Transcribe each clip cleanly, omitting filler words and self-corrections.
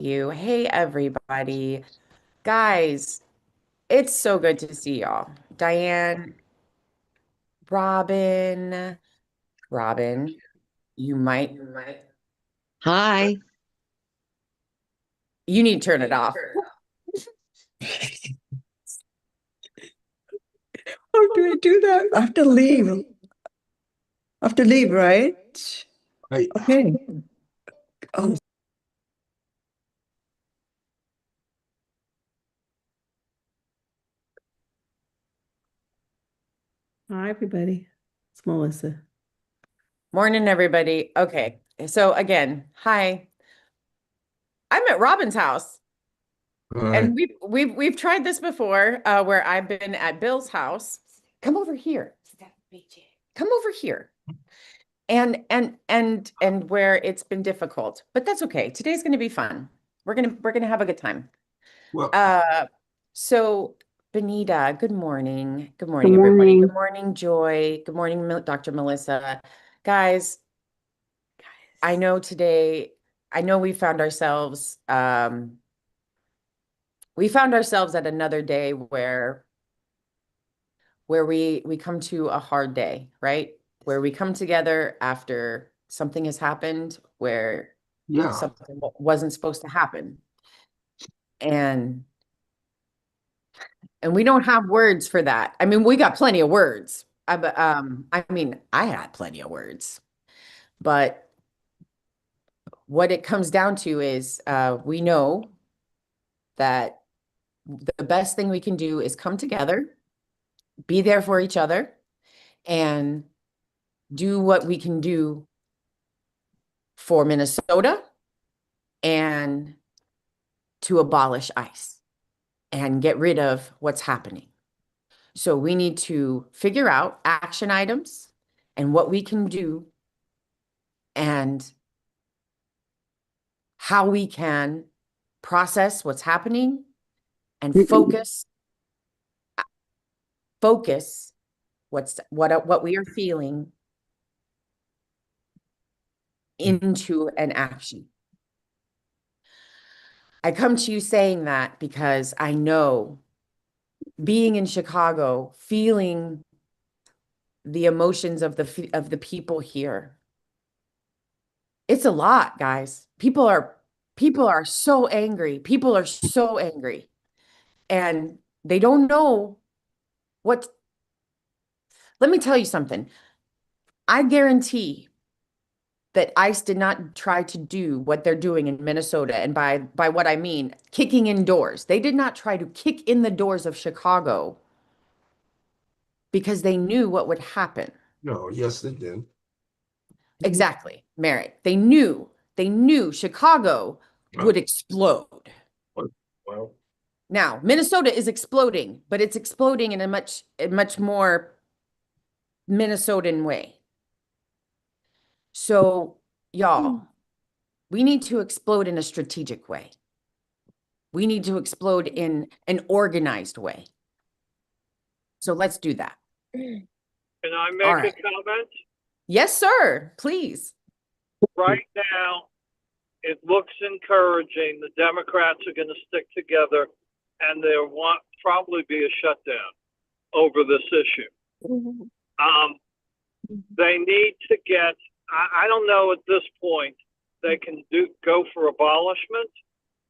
you. Hey, everybody. Guys, it's so good to see y'all. Diane, Robin, Robin, you might, Hi. you need to turn it off. How do I do that? I have to leave. I have to leave, right? Right. Okay. Oh, hi, everybody. It's Melissa. Morning, everybody. Okay, so again, hi. I'm at Robin's house, All right. and we've tried this before, where I've been at Bill's house. Come over here. Come over here. And where it's been difficult, but that's okay. Today's going to be fun. We're gonna have a good time. Well, Uh, so Benita, good morning. Good Good morning, everybody. Good morning. morning, Joy. Good morning, Dr. Melissa. Guys, I know today, I know we found ourselves at another day where we come to a hard day, right? Where we come together after something has happened where yeah. something wasn't supposed to happen. And we don't have words for that. I mean, we got plenty of words. I mean, I had plenty of words, but what it comes down to is we know that the best thing we can do is come together, be there for each other, and do what we can do for Minnesota and to abolish ICE and get rid of what's happening. So we need to figure out action items and what we can do and how we can process what's happening and focus what we are feeling into an action. I come to you saying that because I know being in Chicago, feeling the emotions of the people here. It's a lot, guys. People are so angry. People are so angry. And they don't know what. Let me tell you something. I guarantee that ICE did not try to do what they're doing in Minnesota. And by what I mean, kicking in doors. They did not try to kick in the doors of Chicago because they knew what would happen. No, yes, they did. Exactly, Merritt. They knew Chicago Uh, would explode. Well, Now, Minnesota is exploding, but it's exploding in a much more Minnesotan way. So, y'all, we need to explode in a strategic way. We need to explode in an organized way. So let's do that. Can I All make a right. comment? Yes, sir. Please. Right now, it looks encouraging. The Democrats are going to stick together, and there will probably be a shutdown over this issue. Um, they need to get. I don't know at this point they can go for abolishment,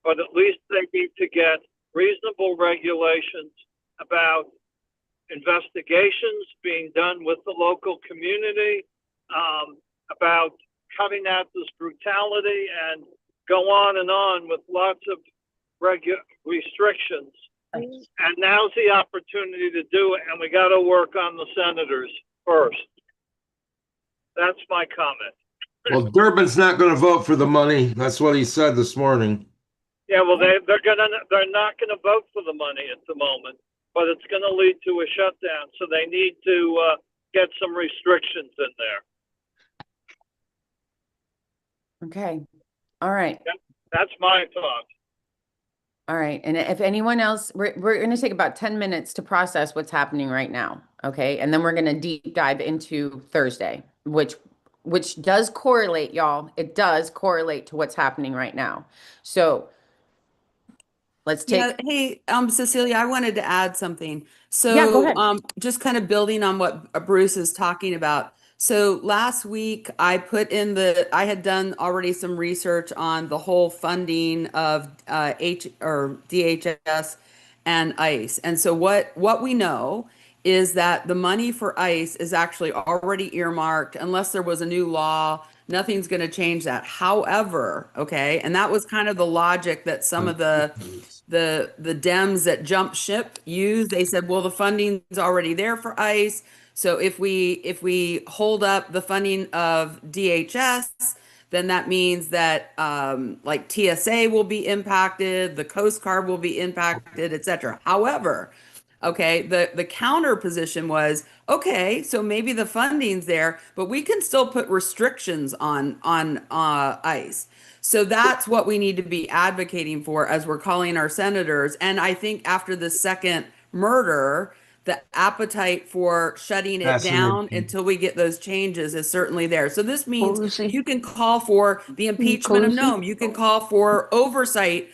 but at least they need to get reasonable regulations about investigations being done with the local community, about cutting out this brutality and go on with lots of restrictions. And now's the opportunity to do it, and we got to work on the senators first. That's my comment. well, Durbin's not going to vote for the money. That's what he said this morning. Yeah, well, they're not gonna vote for the money at the moment, but it's gonna lead to a shutdown. So they need to get some restrictions in there. Okay. All right. That's my thought. All right. And if anyone else, we're going to take about 10 minutes to process what's happening right now. Okay. And then we're going to deep dive into Thursday, which does correlate, y'all. It does correlate to what's happening right now. So let's Yeah, take, hey, Cecilia, I wanted to add something. yeah, go So, ahead. just kind of building on what Bruce is talking about. So last week I put in I had done already some research on the whole funding of DHS and ICE. And so what we know is that the money for ICE is actually already earmarked unless there was a new law. Nothing's going to change that. However, okay, and that was kind of the logic that some of the Dems that jumped ship used. They said, well, the funding's already there for ICE. So if we hold up the funding of DHS, then that means that like TSA will be impacted, the Coast Guard will be impacted, et cetera. However, okay, the counter position was, okay, so maybe the funding's there, but we can still put restrictions on ICE. So that's what we need to be advocating for as we're calling our senators. And I think after the second murder, the appetite for shutting it down Fascinating. until we get those changes is certainly there. So this means Cozy. you can call for the impeachment of Cozy. Nome. You can call for oversight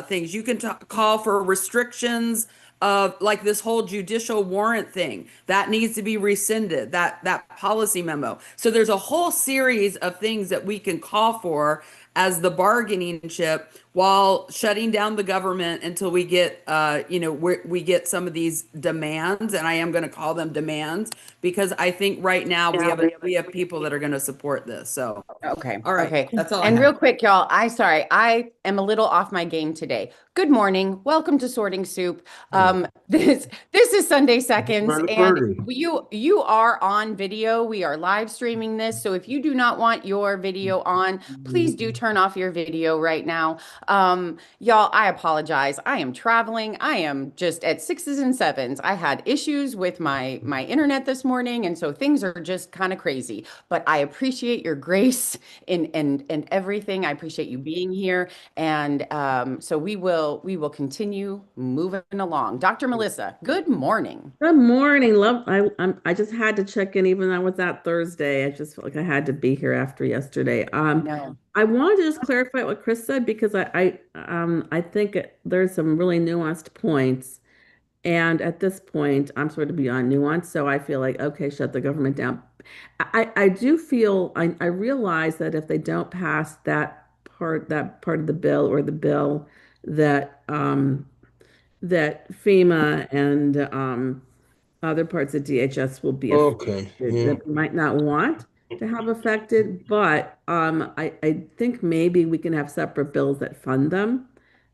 things. You can call for restrictions of like this whole judicial warrant thing that needs to be rescinded, that policy memo. So there's a whole series of things that we can call for as the bargaining chip while shutting down the government until we get we get some of these demands, and I am going to call them demands because I think right now we have people that are going to support this. So Okay. all right, Okay. that's all I And have. real quick, y'all, I am a little off my game today. Good morning. Welcome to Sorting Soup. This is Sunday Seconds, Brother and Birdie. you are on video. We are live streaming this. So if you do not want your video on, please do turn off your video right now. Y'all, I apologize. I am traveling. I am just at sixes and sevens. I had issues with my internet this morning, and so things are just kind of crazy. But I appreciate your grace in everything. I appreciate you being here, and so we will continue moving along. Dr. Melissa, good morning. Good morning, love. I just had to check in, even though I was out Thursday. I just felt like I had to be here after yesterday. I know. I wanted to just clarify what Chris said because I think there's some really nuanced points, and at this point, I'm sort of beyond nuance. So I feel like okay, shut the government down. I do feel I realize that if they don't pass that part of the bill or the bill that that FEMA and other parts of DHS will be Okay, affected yeah. that we might not want to have affected, but I think maybe we can have separate bills that fund them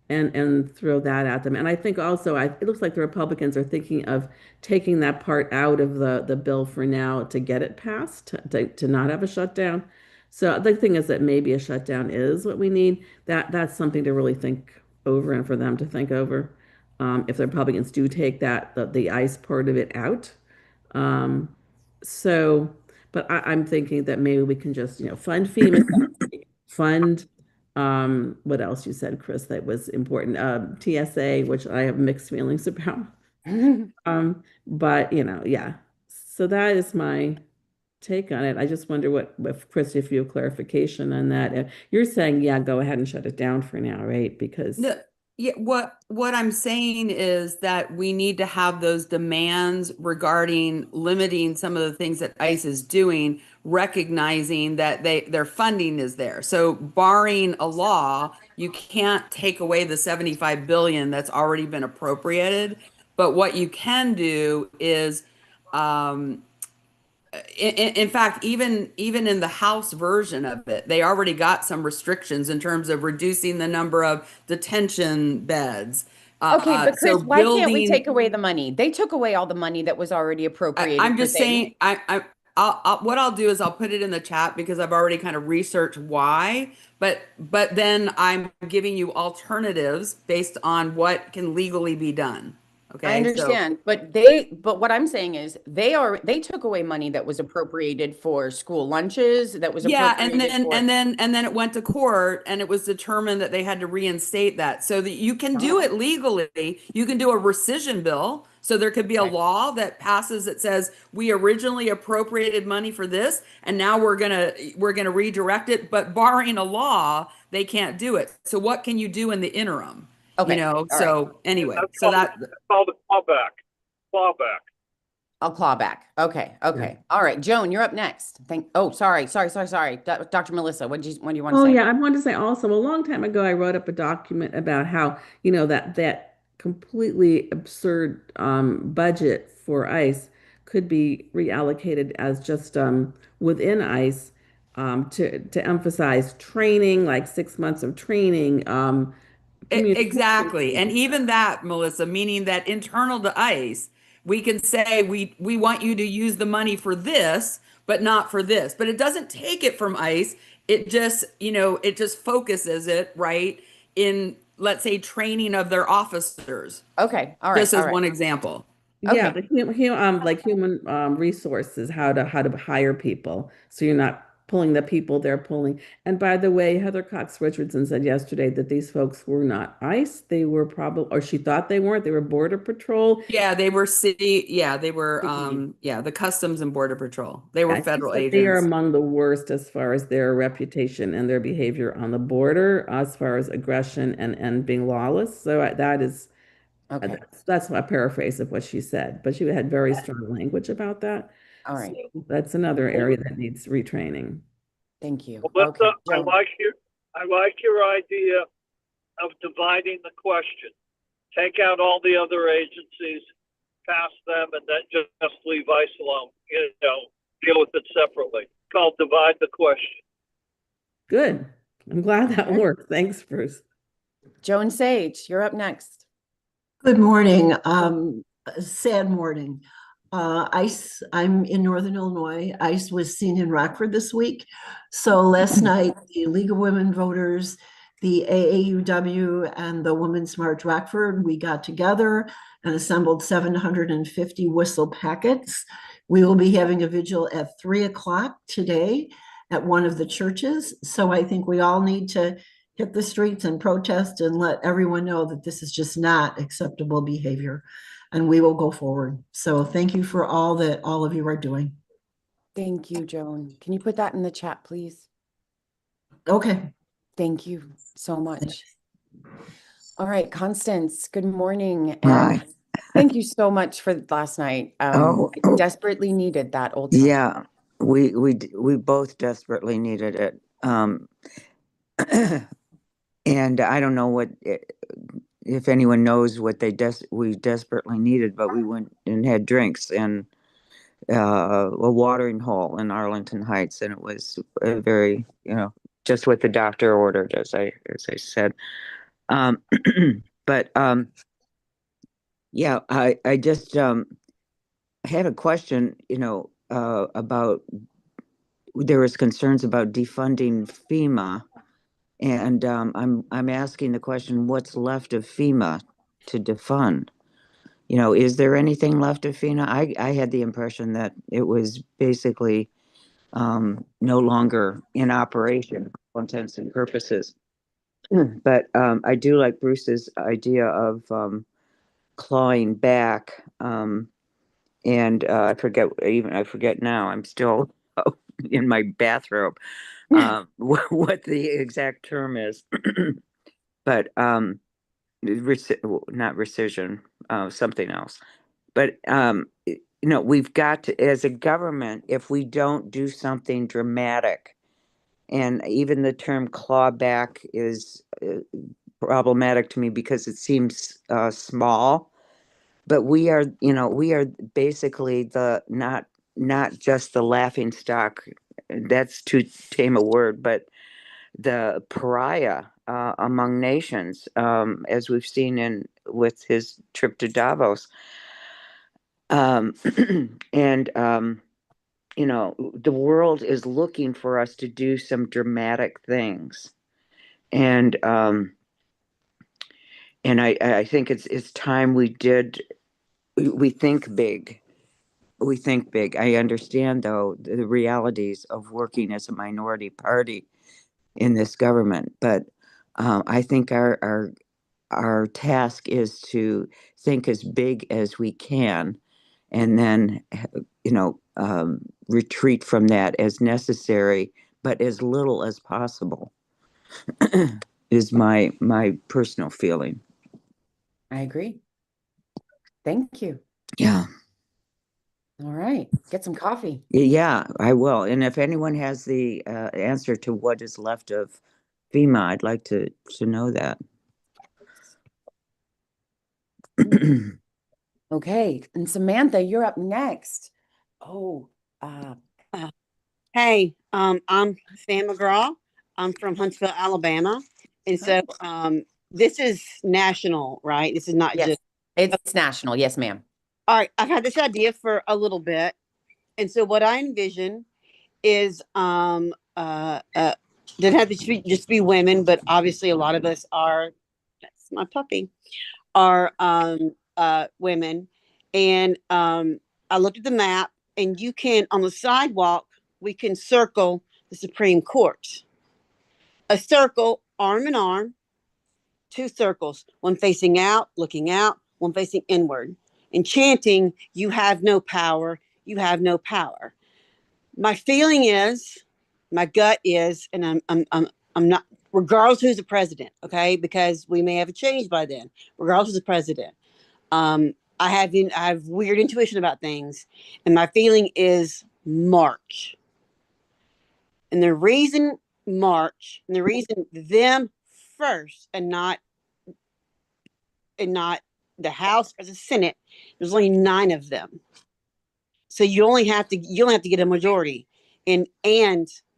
and throw that at them. And I think also it looks like the Republicans are thinking of taking that part out of the bill for now to get it passed, to not have a shutdown. So the thing is that maybe a shutdown is what we need. That's something to really think over and for them to think over. If the Republicans do take the ICE part of it out. Um, so, but I'm thinking that maybe we can just, fund FEMA, fund, what else you said, Chris, that was important. TSA, which I have mixed feelings about. But yeah. So that is my take on it. I just wonder if Chris, if you have clarification on that. You're saying, yeah, go ahead and shut it down for now, right? Because No, yeah, what I'm saying is that we need to have those demands regarding limiting some of the things that ICE is doing, recognizing that their funding is there. So barring a law, you can't take away the 75 billion that's already been appropriated. But what you can do is in fact, even in the House version of it, they already got some restrictions in terms of reducing the number of detention beds. Okay, but So Chris, why can't we building, take away the money? They took away all the money that was already appropriated I'm for just things. saying, what I'll do is I'll put it in the chat because I've already kind of researched why, but then I'm giving you alternatives based on what can legally be done. I Okay, so. understand, but what I'm saying is they took away money that was appropriated for school lunches, that was Yeah, and appropriated then for. and then it went to court and it was determined that they had to reinstate that. So that you can do it legally. You can do a rescission bill. So there could be a Okay. law that passes that says we originally appropriated money for this and now we're gonna redirect it, but barring a law, they can't do it. So what can you do in the interim? Okay. All right. So anyway, That's so called, that's called a clawback. Clawback. I'll claw back. Okay. Okay. All right. Joan, you're up next. Sorry. Dr. Melissa, what do you want to Oh say? yeah, I wanted to say also a long time ago I wrote up a document about how, that completely absurd budget for ICE could be reallocated as just within ICE to emphasize training, like 6 months of training, communication. Exactly. And even that, Melissa, meaning that internal to ICE, we can say we want you to use the money for this, but not for this. But it doesn't take it from ICE. It just, it just focuses it right in, let's say, training of their officers, Okay. All right. just All as right. one example. Yeah, Okay. the like human resources, how to hire people, so you're not pulling the people they're pulling. And by the way, Heather Cox Richardson said yesterday that these folks were not ICE; they were probably, or she thought they weren't. They were Border Patrol. Yeah, they were city. Yeah, they were. CBP. Yeah, the Customs and Border Patrol. They were And she federal said they are agents. among the worst as far as their reputation and their behavior on the border, as far as aggression and being lawless. So that is. Okay. That's a paraphrase of what she said, but she had very strong language about that. All So right. that's another area that needs retraining. Thank you. Okay. Melissa, Joan. I like your idea of dividing the question. Take out all the other agencies, pass them, and then just leave ICE alone. Deal with it separately. Called divide the question. Good. I'm glad that Okay. worked. Thanks, Bruce. Joan Sage, you're up next. Good morning. Sad morning. I'm in Northern Illinois. ICE was seen in Rockford this week. So last night, the League of Women Voters, the AAUW, and the Women's March Rockford, we got together and assembled 750 whistle packets. We will be having a vigil at 3 o'clock today at one of the churches. So I think we all need to hit the streets and protest and let everyone know that this is just not acceptable behavior, and we will go forward. So thank you for all that all of you are doing. Thank you, Joan. Can you put that in the chat, please? Okay. Thank you so much. All right, Constance, good morning. Hi. And thank you so much for last night. Oh, I desperately needed that old time. yeah, we both desperately needed it. And I don't know if anyone knows what we desperately needed, but we went and had drinks in a watering hole in Arlington Heights, and it was a very, just what the doctor ordered, as I said. But yeah, I just had a question, about there was concerns about defunding FEMA, and I'm asking the question, what's left of FEMA to defund? Is there anything left of FEMA? I had the impression that it was basically no longer in operation for all intents and purposes. But I do like Bruce's idea of clawing back. And I forget now. I'm still in my bathrobe. What the exact term is, but not rescission, something else. But we've got to, as a government, if we don't do something dramatic, and even the term clawback is problematic to me because it seems small. But we are basically the not just the laughing stock. That's too tame a word, but the pariah among nations, as we've seen with his trip to Davos. And the world is looking for us to do some dramatic things, and I think it's time we did. We think big. We think big. I understand, though, the realities of working as a minority party in this government, but I think our task is to think as big as we can, and then retreat from that as necessary, but as little as possible is my personal feeling. I agree. Thank you. Yeah. All right, get some coffee. Yeah, I will. And if anyone has the answer to what is left of FEMA, I'd like to know that. Okay, and Samantha, you're up next. Oh, uh, Hey, I'm Sam McGraw. I'm from Huntsville, Alabama. And so this is national, right? This is not yes, just it's national. Yes, ma'am. all right. I've had this idea for a little bit. And so what I envision is doesn't have to just be women, but obviously a lot of us are, that's my puppy, are women. And I looked at the map, and you can, on the sidewalk, we can circle the Supreme Court. A circle, arm in arm, two circles, one facing out, looking out, one facing inward, and chanting, "You have no power, you have no power." My feeling is, my gut is, and I'm not, regardless who's the president, okay, because we may have a change by then, regardless who's the president. I have weird intuition about things, and my feeling is March. And the reason March, and the reason them first, and not the House or the Senate, there's only 9 of them. So you only have to get a majority. And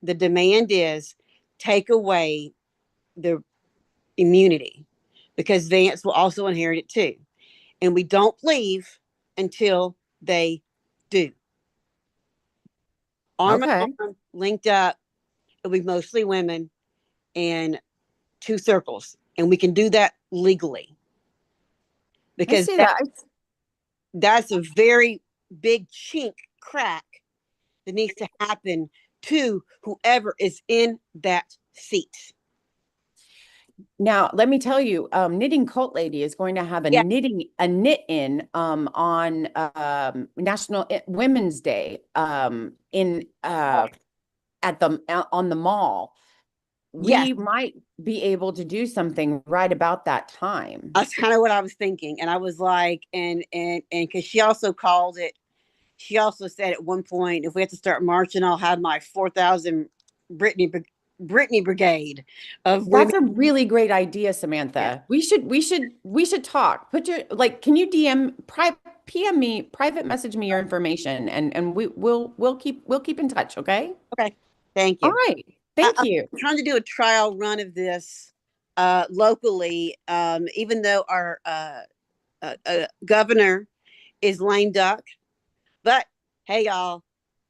the demand is take away the immunity, because Vance will also inherit it too. And we don't leave until they do. Arm in Okay. arm, linked up. It'll be mostly women, and 2 circles. And we can do that legally, I because see that. that's a very big chink crack that needs to happen to whoever is in that seat. Now, let me tell you, Knitting Cult Lady is going to have a Yeah. knit in on National Women's Day in at the on the mall. Yes. We might be able to do something right about that time. That's kind of what I was thinking. And I was like, and because she also called it, she also said at one point, if we have to start marching, I'll have my 4,000 Brittany Brigade of women. That's a really great idea, Samantha. Yeah. We should talk. Put your, like, can you PM me, private message me your information, and we'll keep in touch, okay? Okay. Thank you. All right. Thank you. I'm trying to do a trial run of this locally, even though our governor is lame duck. But hey, y'all,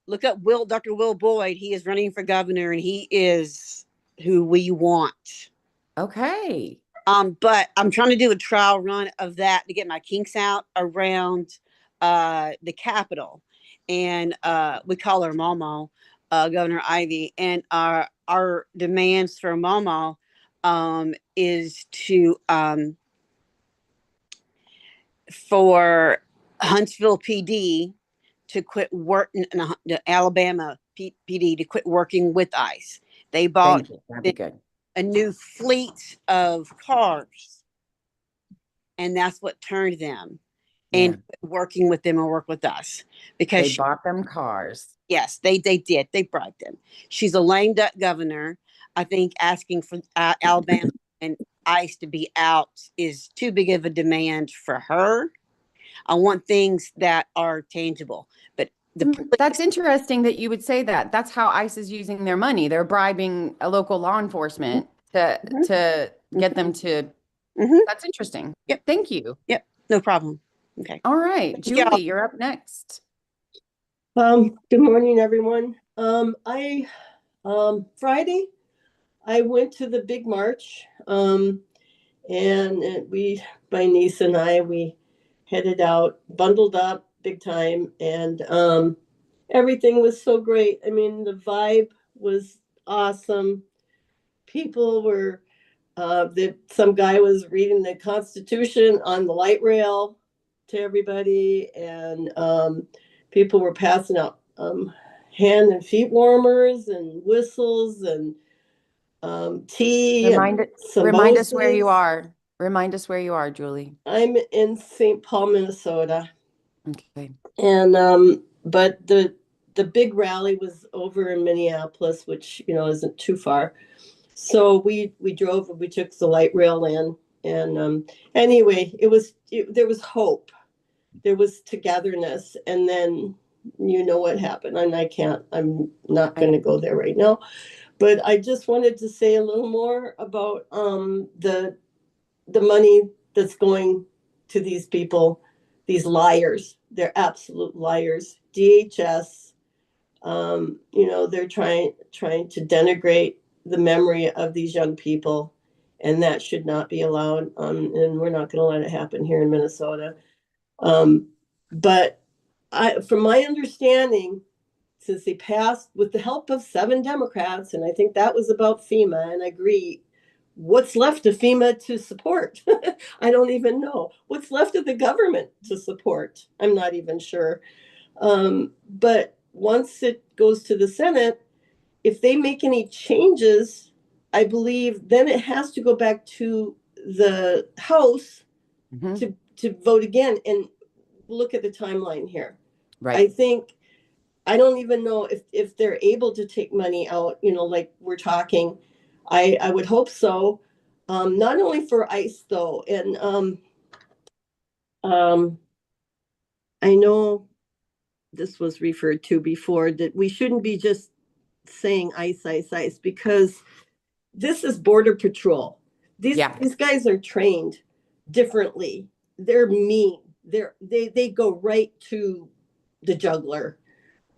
look up Dr. Will Boyd. He is running for governor, and he is who we want. Okay. But I'm trying to do a trial run of that to get my kinks out around the Capitol, and we call her Mama, Governor Ivy, and our demands for Mama is to for Huntsville PD to quit working, the Alabama PD to quit working with ICE. They bought Thank you. That'd be good. a new fleet of cars, and that's what turned them Yeah. and working with them and work with us, because They bought them cars. yes, they did. They bribed them. She's a lame duck governor. I think asking for Alabama and ICE to be out is too big of a demand for her. I want things that are tangible. But That's interesting that you would say that. That's how ICE is using their money. They're bribing a local law enforcement to get them to. That's interesting. Yep. Thank you. Yep. No problem. Okay. All right, Julie, you're up next. Good morning, everyone. Friday, I went to the big march, and my niece and I, we headed out, bundled up big time, and everything was so great. I mean, the vibe was awesome. People were, some guy was reading the Constitution on the light rail to everybody, and people were passing out hand and feet warmers and whistles and tea. Remind us where you are. Remind us where you are, Julie. I'm in St. Paul, Minnesota. Okay. And but the big rally was over in Minneapolis, which isn't too far. So we drove, we took the light rail in, and anyway, there was hope, there was togetherness, and then what happened, and I'm not going to go there right now, but I just wanted to say a little more about the money that's going to these people, these liars. They're absolute liars. DHS, they're trying to denigrate the memory of these young people, and that should not be allowed. And we're not going to let it happen here in Minnesota. But from my understanding, since they passed with the help of 7 Democrats, and I think that was about FEMA, and I agree. What's left of FEMA to support? I don't even know. What's left of the government to support? I'm not even sure. But once it goes to the Senate, if they make any changes, I believe then it has to go back to the House to vote again. And look at the timeline here. Right. I think, I don't even know if they're able to take money out, like we're talking. I would hope so. Not only for ICE though, and I know this was referred to before, that we shouldn't be just saying ICE, ICE, ICE, because this is Border Patrol. These guys are trained differently. They're mean. They go right to the juggler.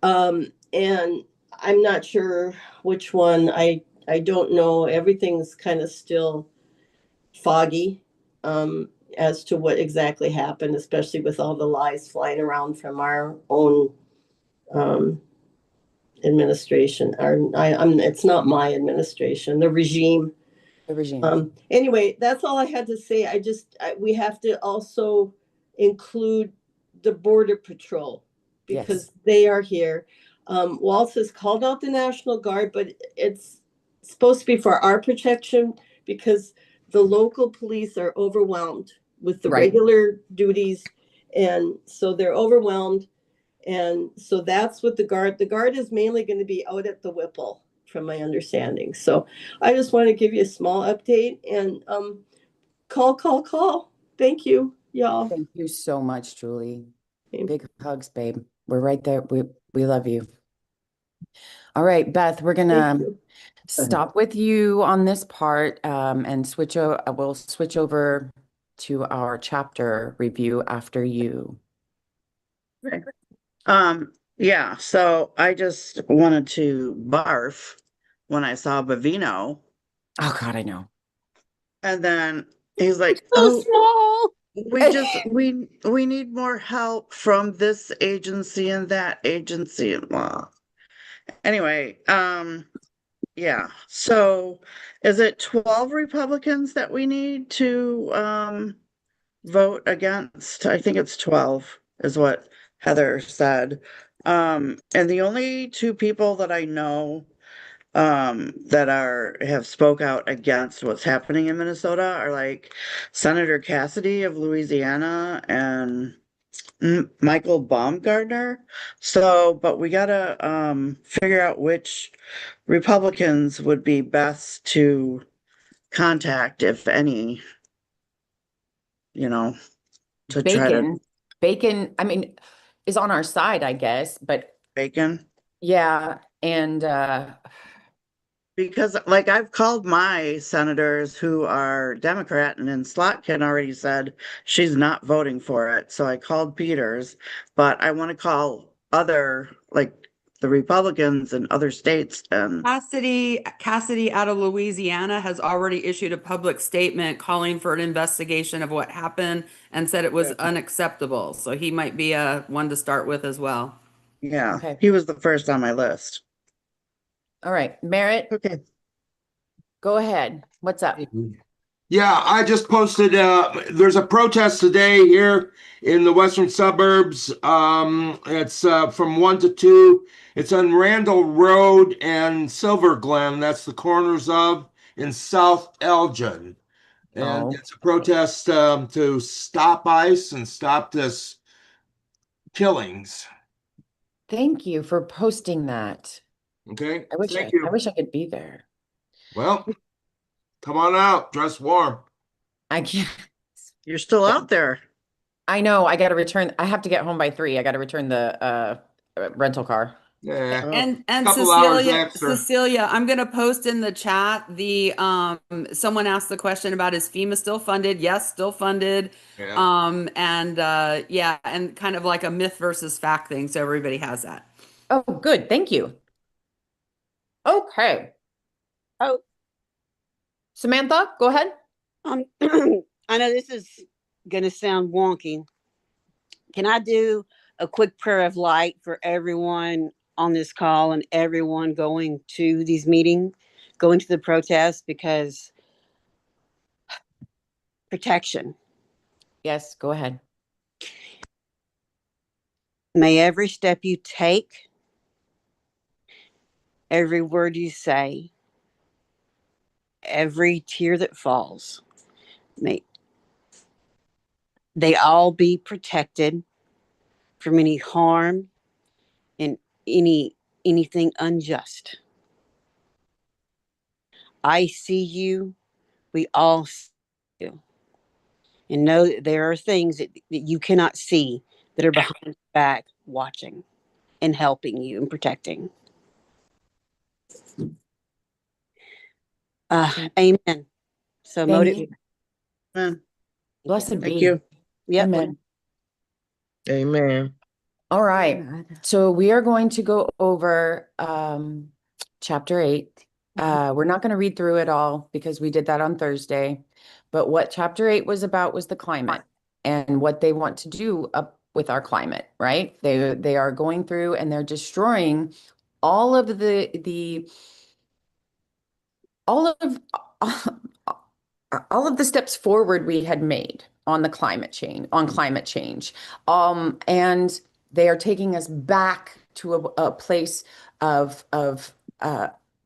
And I'm not sure which one. I don't know. Everything's kind of still foggy as to what exactly happened, especially with all the lies flying around from our own administration. It's not my administration, the regime. The regime. Anyway, that's all I had to say. We have to also include the Border Patrol, because they are here. Waltz has called out the National Guard, but it's supposed to be for our protection, because the local police are overwhelmed with the regular duties. And so they're overwhelmed. And so that's what the guard is mainly going to be out at the Whipple, from my understanding. So I just want to give you a small update, and call. Thank you, y'all. Thank you so much, Julie. Big hugs, babe. We're right there. We love you. All right, Beth, we're gonna stop with you on this part and we'll switch over to our chapter review after you. Yeah, so I just wanted to barf when I saw Bavino. Oh God, I know. And then he's like, so small. We need more help from this agency and that agency and blah. Anyway, yeah. So is it 12 Republicans that we need to vote against? I think it's 12 is what Heather said. And the only 2 people that I know that have spoke out against what's happening in Minnesota are like Senator Cassidy of Louisiana and Michael Baumgartner. So, but we gotta figure out which Republicans would be best to contact, if any, to try to. Bacon, I mean, is on our side, I guess, but Bacon. yeah, and because like I've called my senators who are Democrat, and then Slotkin already said she's not voting for it. So I called Peters, but I want to call other, like the Republicans in other states. And Cassidy out of Louisiana has already issued a public statement calling for an investigation of what happened and said it was unacceptable. So he might be one to start with as well. Yeah, okay. He was the first on my list. All right, Merritt. Okay. Go ahead. What's up? Yeah, I just posted, there's a protest today here in the western suburbs. It's from 1 to 2. It's on Randall Road and Silver Glen. That's the corners of in South Elgin. And Oh, it's a protest to stop ICE and stop this killings. thank you for posting that. Okay, I wish thank I you. wish I could be there. Well, come on out, dress warm. I can't. You're still out there. I know. I got to return. I have to get home by 3. I got to return the rental car. Yeah, Oh. And couple hours Cecilia, extra. Cecilia, I'm gonna post in the chat the someone asked the question about is FEMA still funded? Yes, still funded. Yeah. And yeah, and kind of like a myth versus fact thing, so everybody has that. Oh, good. Thank you. Okay. Oh, Samantha, go ahead. I know this is gonna sound wonky. Can I do a quick prayer of light for everyone on this call and everyone going to these meetings, going to the protest, because protection. Yes, go ahead. May every step you take, every word you say, every tear that falls, may they all be protected from any harm and anything unjust. I see you. We all see you. And know that there are things that you cannot see that are behind your back watching and helping you and protecting. Amen. So Thank motive. you. Amen. Blessed Thank be. you. Yep. Amen. Amen. All right. So we are going to go over chapter 8. We're not going to read through it all because we did that on Thursday. But what chapter 8 was about was the climate and what they want to do up with our climate, right? They are going through and they're destroying all of all of all of the steps forward we had made on the climate change. And they are taking us back to a place of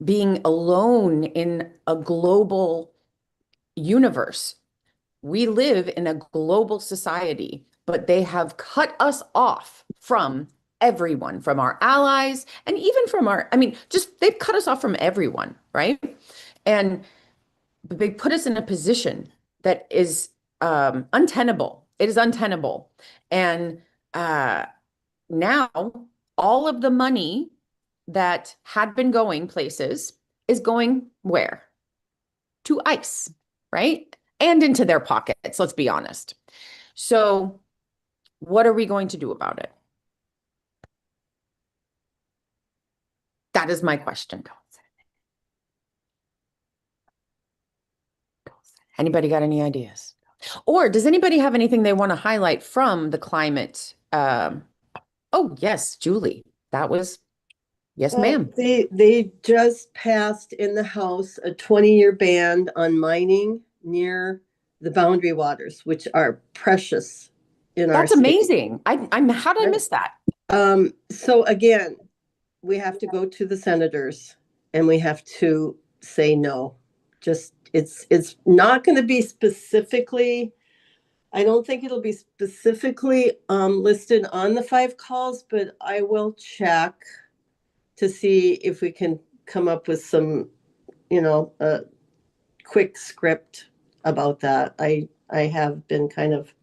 being alone in a global universe. We live in a global society, but they have cut us off from everyone, from our allies, and even from I mean, just they've cut us off from everyone, right? And they put us in a position that is untenable. It is untenable. And now all of the money that had been going places is going where? To ICE, right? And into their pockets, let's be honest. So what are we going to do about it? That is my question. Anybody got any ideas? Or does anybody have anything they want to highlight from the climate? Oh, yes, Julie. That was, yes, ma'am. They just passed in the House a 20-year ban on mining near the boundary waters, which are precious in our That's state. amazing. How did I miss that? So again, we have to go to the senators and we have to say no. Just it's not going to be specifically, I don't think it'll be specifically listed on the 5 calls, but I will check to see if we can come up with some, a quick script about that. I have been kind of,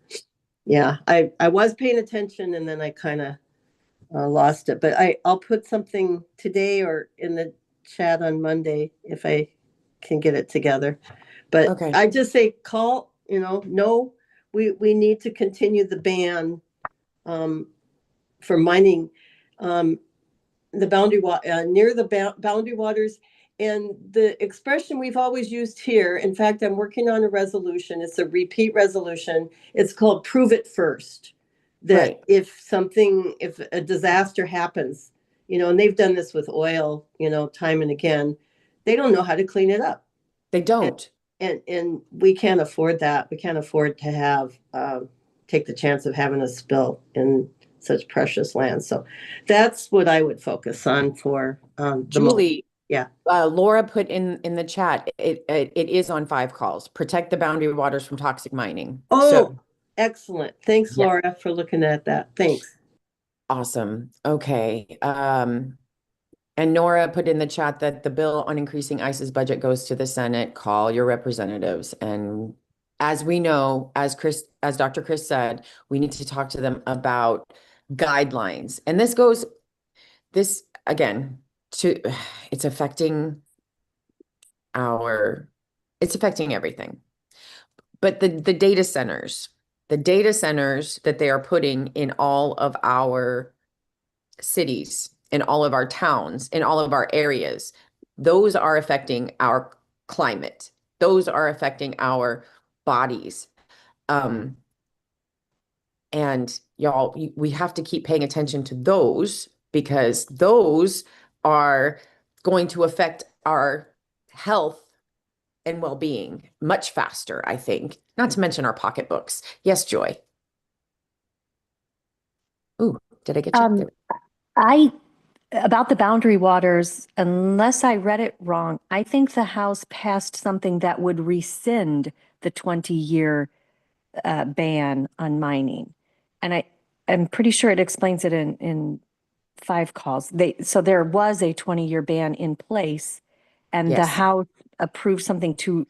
yeah, I was paying attention and then I kind of lost it, but I'll put something today or in the chat on Monday if I can get it together. But Okay. I just say call, no, we need to continue the ban for mining the boundary near the boundary waters. And the expression we've always used here, in fact, I'm working on a resolution. It's a repeat resolution. It's called prove it first. That Right. if a disaster happens, and they've done this with oil, time and again, they don't know how to clean it up. They don't. And we can't afford that. We can't afford to have take the chance of having a spill in such precious land. So that's what I would focus on for the Julie, Yeah. Laura put in the chat, it is on 5 calls. Protect the boundary waters from toxic mining. Oh, So, excellent. Thanks, yeah, Laura, for looking at that. Thanks. awesome. Okay. And Nora put in the chat that the bill on increasing ICE's budget goes to the Senate. Call your representatives. And as we know, as Dr. Chris said, we need to talk to them about guidelines. And this again, to it's affecting it's affecting everything. But the data centers that they are putting in all of our cities, in all of our towns, in all of our areas, those are affecting our climate. Those are affecting our bodies. And y'all, we have to keep paying attention to those because those are going to affect our health and well-being much faster, I think. Not to mention our pocketbooks. Yes, Joy. Ooh, did I get you there? I, about the boundary waters, unless I read it wrong, I think the House passed something that would rescind the 20-year ban on mining. And I'm pretty sure it explains it in 5 calls. So there was a 20-year ban in place, and the Yes. House approved something to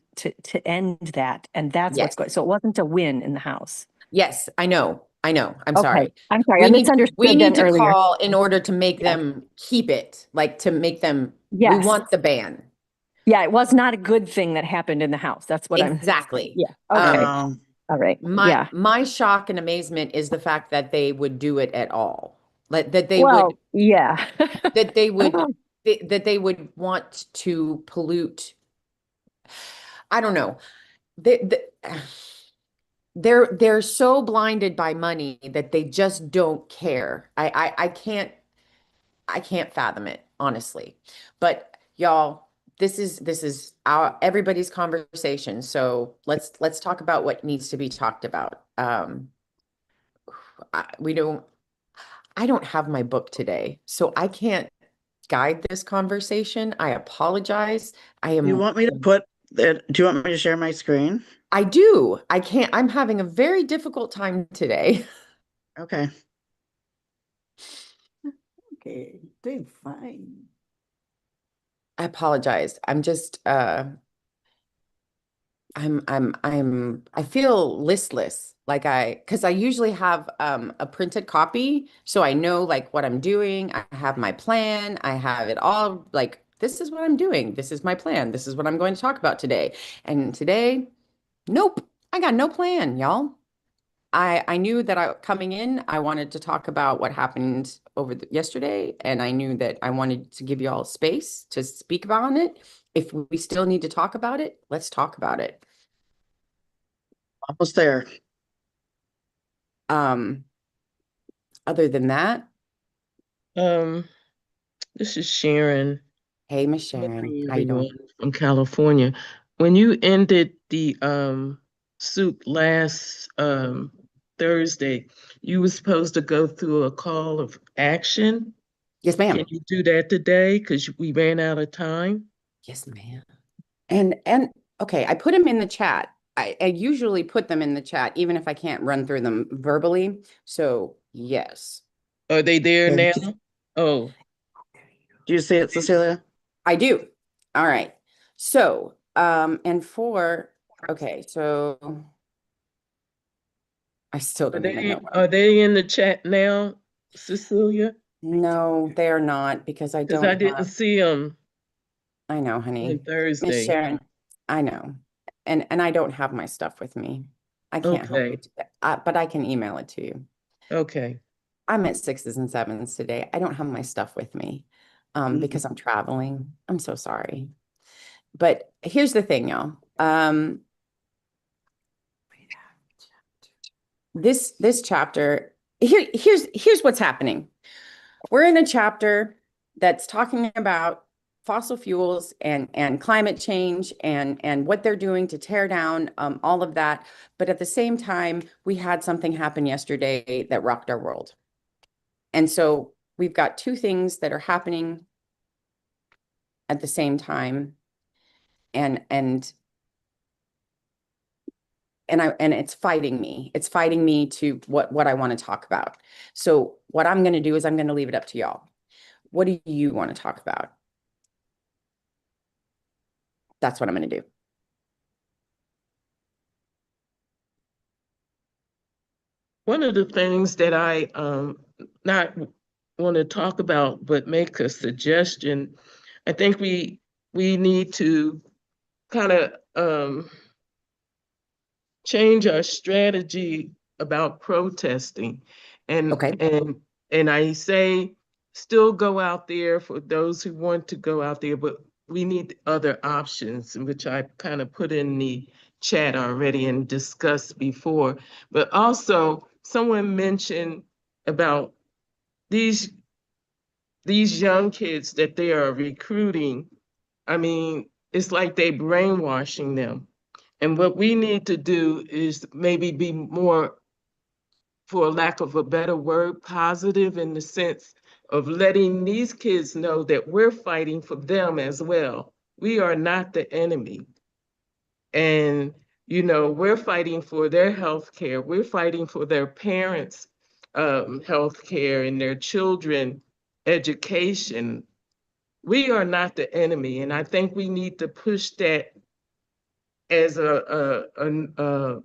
end that, and that's what's Yes. going. So it wasn't a win in the House. Yes, I know. I'm Okay, sorry. I'm sorry. I We misunderstood need then to earlier. call in order to make Yeah. them keep it, like to make them, we Yes. want the ban. Yeah, it was not a good thing that happened in the House. That's what I'm. Exactly. Yeah. Okay. Um, All right. My Yeah. my shock and amazement is the fact that they would do it at all. Like that they would Well, yeah. that they would that they would want to pollute. I don't know. They're so blinded by money that they just don't care. I can't fathom it, honestly. But y'all, this is our everybody's conversation. So let's talk about what needs to be talked about. We don't I don't have my book today, so I can't guide this conversation. I apologize. you want me to put that? Do you want me to share my screen? I do. I can't. I'm having a very difficult time today. Okay. Okay, doing fine. I apologize. I'm just I feel listless. Like because I usually have a printed copy, so I know like what I'm doing. I have my plan. I have it all like this is what I'm doing. This is my plan. This is what I'm going to talk about today. And today, nope, I got no plan, y'all. I knew that coming in, I wanted to talk about what happened yesterday, and I knew that I wanted to give you all space to speak about it. If we still need to talk about it, let's talk about it. Almost there. Other than that, This is Sharon. hey, Miss Hello, Sharon, how you everyone doing? from California. When you ended the suit last Thursday, you were supposed to go through a call of action. Yes, ma'am. Can you do that today? Because we ran out of time. Yes, ma'am. And okay, I put them in the chat. I usually put them in the chat, even if I can't run through them verbally. So yes, Are they there now? Oh, Do you see it, Cecilia? I do. All right. So, okay, so I still don't even know. are they in the chat now, Cecilia? No, they're not because I Because don't I didn't have, see them I know, on honey. Miss Thursday. Sharon, I know. And I don't have my stuff with me. I can't help you Okay. today, but I can email it to you. Okay. I'm at 6s and 7s today. I don't have my stuff with me because I'm traveling. I'm so sorry. But here's the thing, y'all. This chapter, here's what's happening. We're in a chapter that's talking about fossil fuels and climate change and what they're doing to tear down all of that. But at the same time, we had something happen yesterday that rocked our world. And so we've got 2 things that are happening at the same time. And it's fighting me. It's fighting me to what I want to talk about. So what I'm going to do is I'm going to leave it up to y'all. What do you want to talk about? That's what I'm going to do. One of the things that I not want to talk about, but make a suggestion, I think we need to kind of change our strategy about protesting. And Okay. and I say still go out there for those who want to go out there, but we need other options, which I kind of put in the chat already and discussed before. But also someone mentioned about these young kids that they are recruiting. I mean, it's like they brainwashing them. And what we need to do is maybe be more, for lack of a better word, positive in the sense of letting these kids know that we're fighting for them as well. We are not the enemy. And, we're fighting for their health care. We're fighting for their parents' health care and their children education. We are not the enemy. And I think we need to push that as an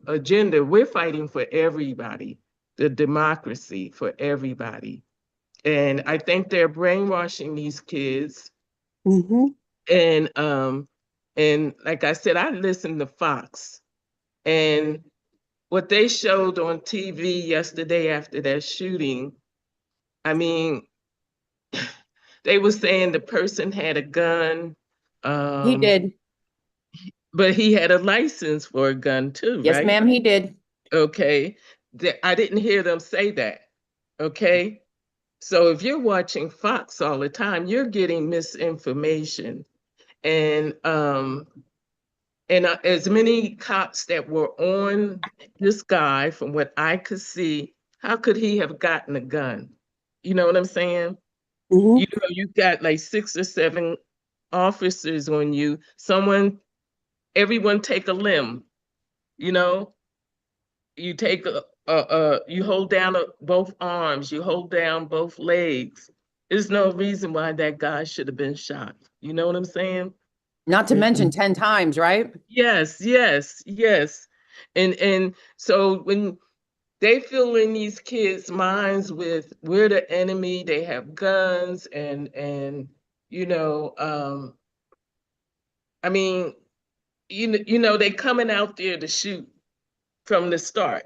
agenda. We're fighting for everybody, the democracy for everybody. And I think they're brainwashing these kids. Mm-hmm. And like I said, I listened to Fox, and what they showed on TV yesterday after that shooting, I mean, they were saying the person had a gun. He did. But he had a license for a gun too, Yes, right? ma'am, he did. Okay. I didn't hear them say that. Okay. So if you're watching Fox all the time, you're getting misinformation. And as many cops that were on this guy, from what I could see, how could he have gotten a gun? You know what I'm saying? Mm-hmm. You've got like 6 or 7 officers on you. Everyone take a limb, you know? You take you hold down both arms, you hold down both legs. There's no reason why that guy should have been shot. You know what I'm saying? Not to mention 10 times, right? Yes, yes, yes. And so when they fill in these kids' minds with we're the enemy, they have guns, and you know, I mean, they coming out there to shoot from the start.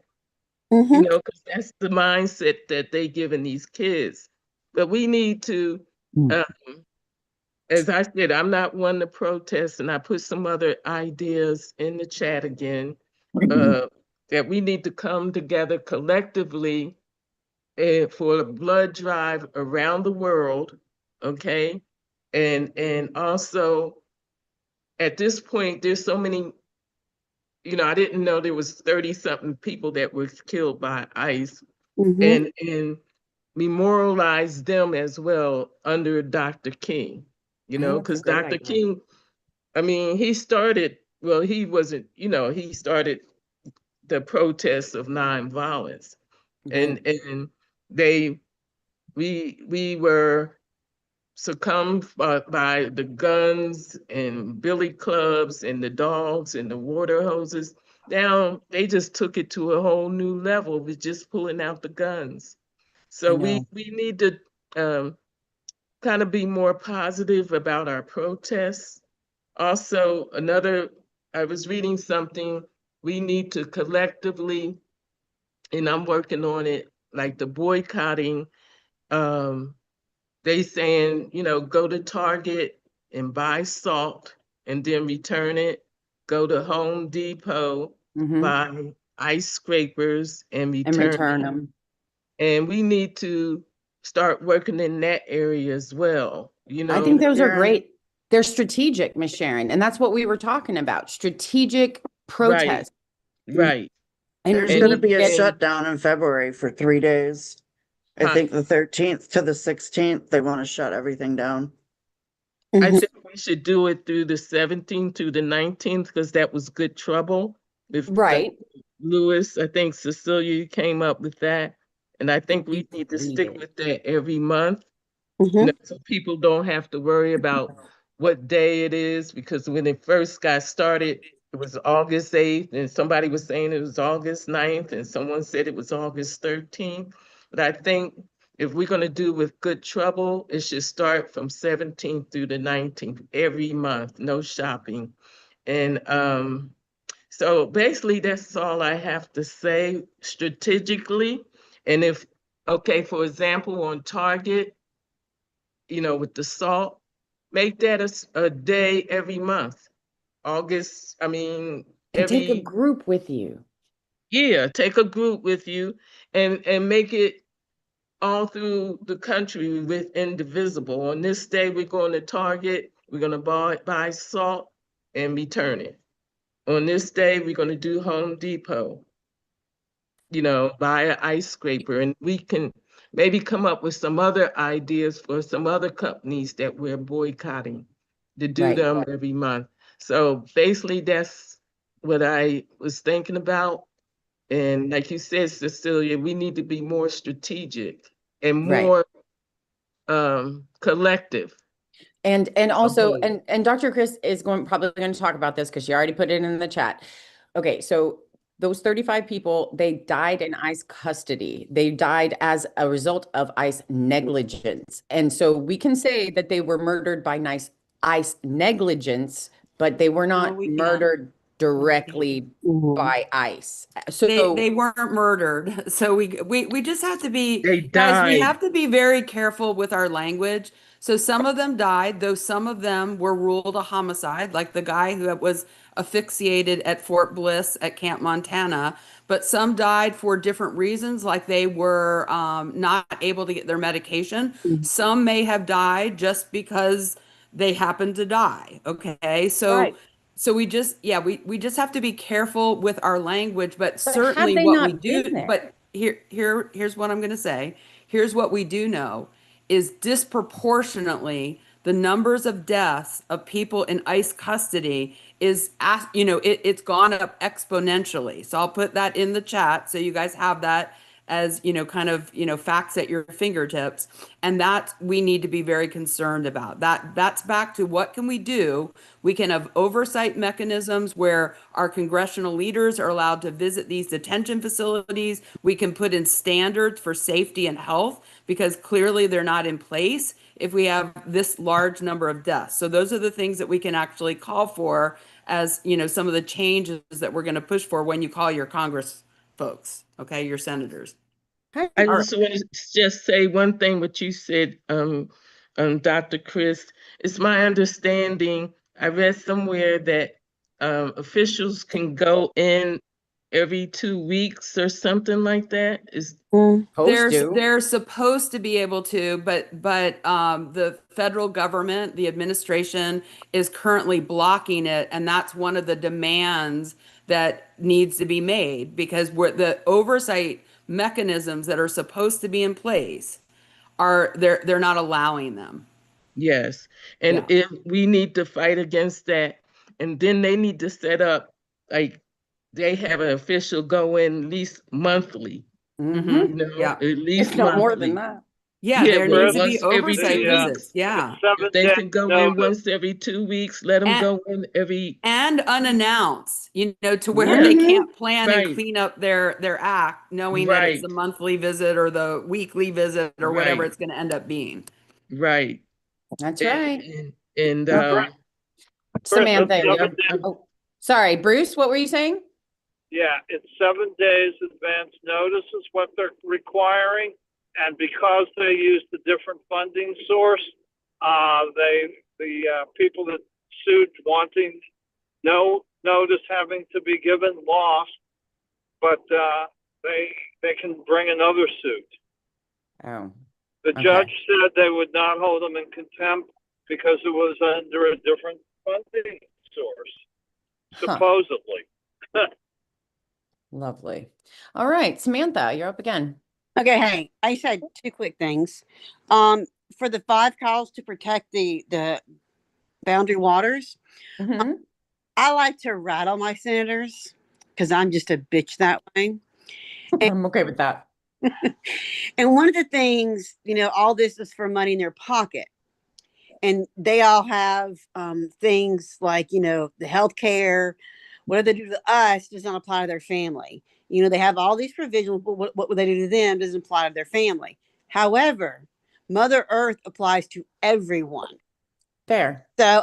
Mm-hmm. Because that's the mindset that they giving these kids. But we need to, um, as I said, I'm not one to protest, and I put some other ideas in the chat again, that we need to come together collectively for a blood drive around the world, okay? And also, at this point, there's so many, I didn't know there was 30-something people that were killed by ICE, Mm-hmm. and memorialize them as well under Dr. King, I think that's a because great Dr. idea. King, I mean, he started, well, he wasn't, he started the protests of nonviolence. Did. And they, we were succumbed by the guns and billy clubs and the dogs and the water hoses. Now they just took it to a whole new level with just pulling out the guns. I So we know. need to kind of be more positive about our protests. Also, I was reading something, we need to collectively, and I'm working on it, like the boycotting, um, they saying, go to Target and buy salt and then return it. Go to Home Depot, Mm-hmm. buy ice scrapers and And return return it. them. And we need to start working in that area as well. I think those are Sharon, great. They're strategic, Miss Sharon. And that's what we were talking about. Strategic Right, protest. right. And there's we going to need to be a get, shutdown in February for 3 days. I Huh, think the 13th to the 16th, they want to shut everything down. I Mhm. think we should do it through the 17th to the 19th because that was good trouble with Right. Lewis. I think Cecilia you came up with that. And I think we need to Read stick it. with that every month. Mhm. So people don't have to worry about what day it is because when it first got started, it was August 8th, and somebody was saying it was August 9th, and someone said it was August 13th. But I think if we're going to do with good trouble, it should start from 17th through the 19th every month, no shopping. And so basically, that's all I have to say strategically. And if, okay, for example, on Target, with the salt, make that a day every month. August, I mean, And take a every group with you. year, take a group with you and make it all through the country with Indivisible. On this day, we're going to Target, we're going to buy salt and return it. On this day, we're going to do Home Depot, buy an ice scraper, and we can maybe come up with some other ideas for some other companies that we're boycotting to do Right. them every month. So basically, that's what I was thinking about. And like you said, Cecilia, we need to be more strategic and Right. more collective. And also, whole. and Dr. Chris is probably going to talk about this because she already put it in the chat. Okay, so those 35 people, they died in ICE custody. They died as a result of ICE negligence. And so we can say that they were murdered by ICE negligence, but they were No, not we can't. murdered directly Mhm. by ICE. They So weren't murdered. So we just have to be, They guys, we died. have to be very careful with our language. So some of them died, though some of them were ruled a homicide, like the guy who was asphyxiated at Fort Bliss at Camp Montana. But some died for different reasons, like they were not able to get their medication. Mhm. Some may have died just because they happened to die. Okay. right. So we just have to be careful with our language, but But had certainly they what we not been do, there? but here's what I'm going to say. Here's what we do know is disproportionately the numbers of deaths of people in ICE custody it's gone up exponentially. So I'll put that in the chat so you guys have that as kind of facts at your fingertips, and that we need to be very concerned about. That's back to what can we do. We can have oversight mechanisms where our congressional leaders are allowed to visit these detention facilities. We can put in standards for safety and health because clearly they're not in place if we have this large number of deaths. So those are the things that we can actually call for as some of the changes that we're going to push for when you call your Congress folks, okay, your senators. I All right. just want to just say one thing what you said, Dr. Chris. It's my understanding, I read somewhere that officials can go in every 2 weeks or something like that. Mm. They're supposed to be able to, but the federal government, the administration is currently blocking it, and that's one of the demands that needs to be made because the oversight mechanisms that are supposed to be in place they're not allowing them. Yes. And Yeah. if we need to fight against that, and then they need to set up, like, they have an official go in at least monthly, Mm-hmm. Yeah. at least If not more than monthly. that. Yeah, Yeah, there well, needs to Chris, be once every oversight 2 weeks. visits. it's Yeah. If 7 they days can go in notice. once every 2 weeks, let them And go in every. and unannounced, to where they Mm-hmm. can't plan and Right, clean up their act, knowing that it's right, the monthly visit or the weekly visit or whatever right, it's going to end up being. right. That's And, right. and Okay. Chris, it's Samantha, okay, 7 you're, days. oh, sorry, Bruce, what were you saying? Yeah, it's 7 days advance notice is what they're requiring. And because they used a different funding source, the people that sued wanting no notice having to be given lost, but they can bring another suit. Oh, The okay. judge said they would not hold them in contempt because it was under a different funding source, Huh. supposedly. Lovely. All right, Samantha, you're up again. Okay, hey, I said two quick things. For the 5 cows to protect the Boundary Waters. Mm-hmm. I like to rattle my senators because I'm just a bitch that way. And, I'm okay with that. and one of the things, all this is for money in their pocket. And they all have things like, the health care, whatever they do to us does not apply to their family. They have all these provisions, but what would they do to them doesn't apply to their family. However, Mother Earth applies to everyone. Fair. So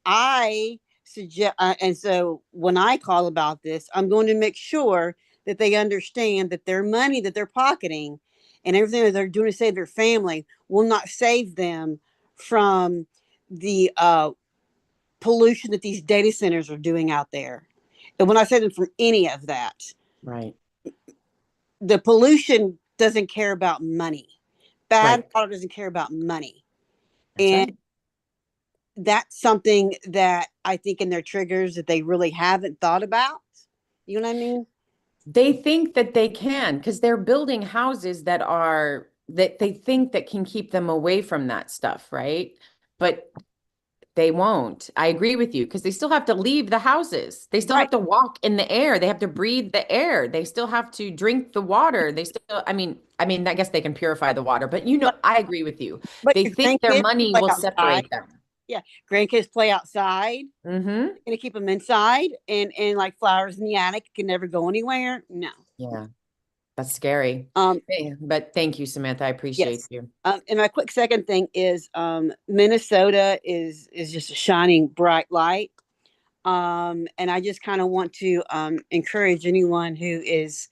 I suggest, and so when I call about this, I'm going to make sure that they understand that their money that they're pocketing and everything that they're doing to save their family will not save them from the pollution that these data centers are doing out there. And when I say them from any of that, Right. the pollution doesn't care about money. Bad Right. water doesn't care about money. That's And right. that's something that I think in their triggers that they really haven't thought about. You know what I mean? They think that they can because they're building houses that they think that can keep them away from that stuff, right? But they won't. I agree with you because they still have to leave the houses. They still Right. have to walk in the air. They have to breathe the air. They still have to drink the water. They still, I guess they can purify the water, but I agree with you. But They your think their grandkids money play will outside. separate them. Yeah. Grandkids play outside. Mm-hmm. Gonna keep them inside and like flowers in the attic can never go anywhere. No. Yeah, that's scary. Um, But thank you, Samantha. I appreciate yes. you. And my quick second thing is Minnesota is just a shining bright light. And I just kind of want to encourage anyone who is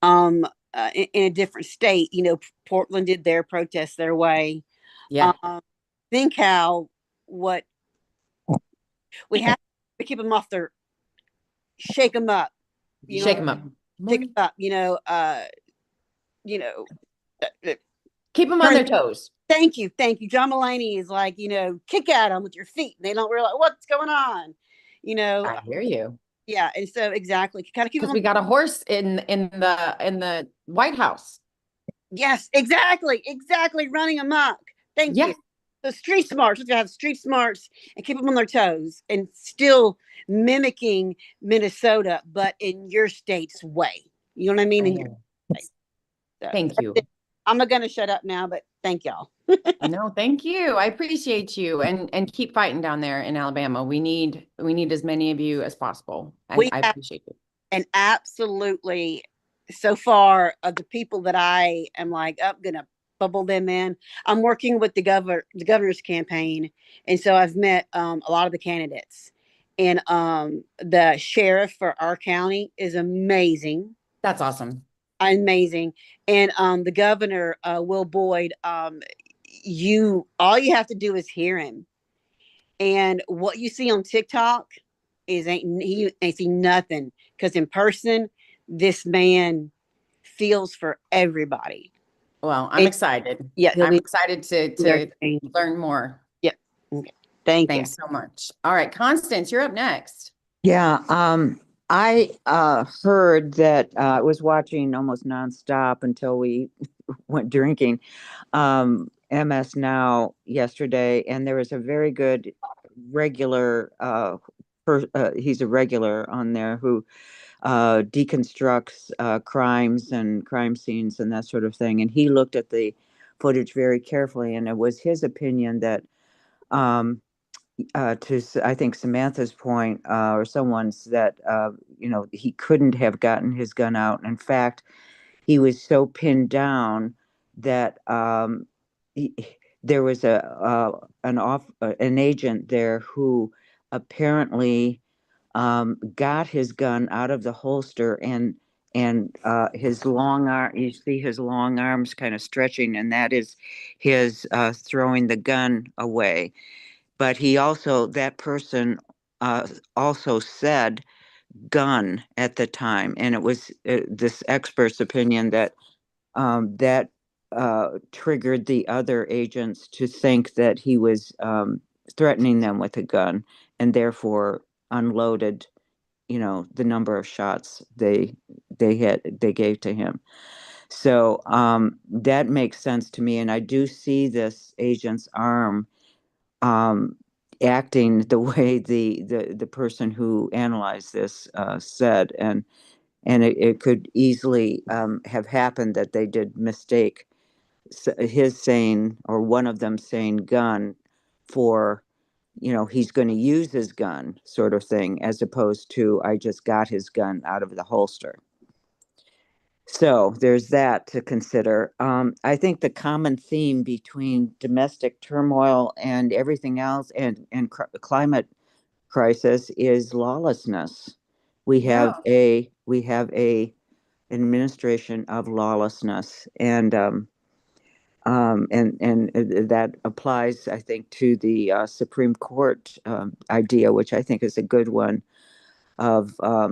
in a different state. Portland did their protest their way. Yeah. Think how what we have to keep them off their shake them up. Shake them up. Shake them up. Keep them on their toes. Thank you. John Mulaney is like, kick at them with your feet. They don't realize what's going on. I hear you. Yeah, and so exactly, kind of keep Because them. we got a horse in the White House. Yes, exactly, running amok. Thank you. So street smarts, let's have street smarts and keep them on their toes and still mimicking Minnesota, but in your state's way. You know what I mean? So, thank you. I'm not going to shut up now, but thank y'all. No, thank you. I appreciate you and keep fighting down there in Alabama. We need as many of you as possible. I appreciate it. And absolutely, so far of the people that I am like, I'm gonna bubble them in. I'm working with the governor's campaign, and so I've met a lot of the candidates. And the sheriff for our county is amazing. That's awesome. Amazing. And the governor, Will Boyd, all you have to do is hear him. And what you see on TikTok he ain't seen nothing. Because in person, this man feels for everybody. Well, I'm excited. Yeah, I'm excited to learn more. Yeah. Okay. Thanks so much. All right, Constance, you're up next. Yeah, I heard that I was watching almost nonstop until we went drinking MS Now yesterday, and there was a very good regular he's a regular on there who deconstructs crimes and crime scenes and that sort of thing, and he looked at the footage very carefully, and it was his opinion that I think Samantha's point, or someone's, that he couldn't have gotten his gun out. In fact, he was so pinned down that there was an agent there who apparently got his gun out of the holster, and his long arm, you see his long arms kind of stretching, and that is his throwing the gun away. But that person also said gun at the time, and it was this expert's opinion that that triggered the other agents to think that he was threatening them with a gun, and therefore unloaded, the number of shots they gave to him. So that makes sense to me, and I do see this agent's arm acting the way the person who analyzed this said, and it could easily have happened that they did mistake his saying, or one of them saying gun for, he's going to use his gun sort of thing, as opposed to I just got his gun out of the holster. So there's that to consider. I think the common theme between domestic turmoil and everything else, and climate crisis, is lawlessness. We have a administration of lawlessness, and that applies, I think, to the Supreme Court idea, which I think is a good one, of uh,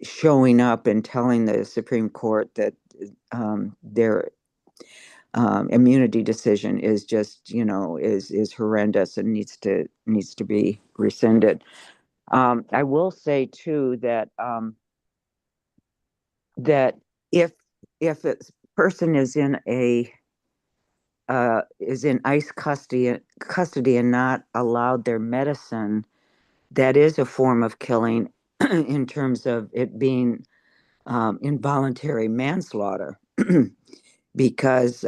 showing up and telling the Supreme Court that their immunity decision is just, is horrendous and needs to be rescinded. I will say too that that if a person is in ICE custody and not allowed their medicine, that is a form of killing in terms of it being involuntary manslaughter. Because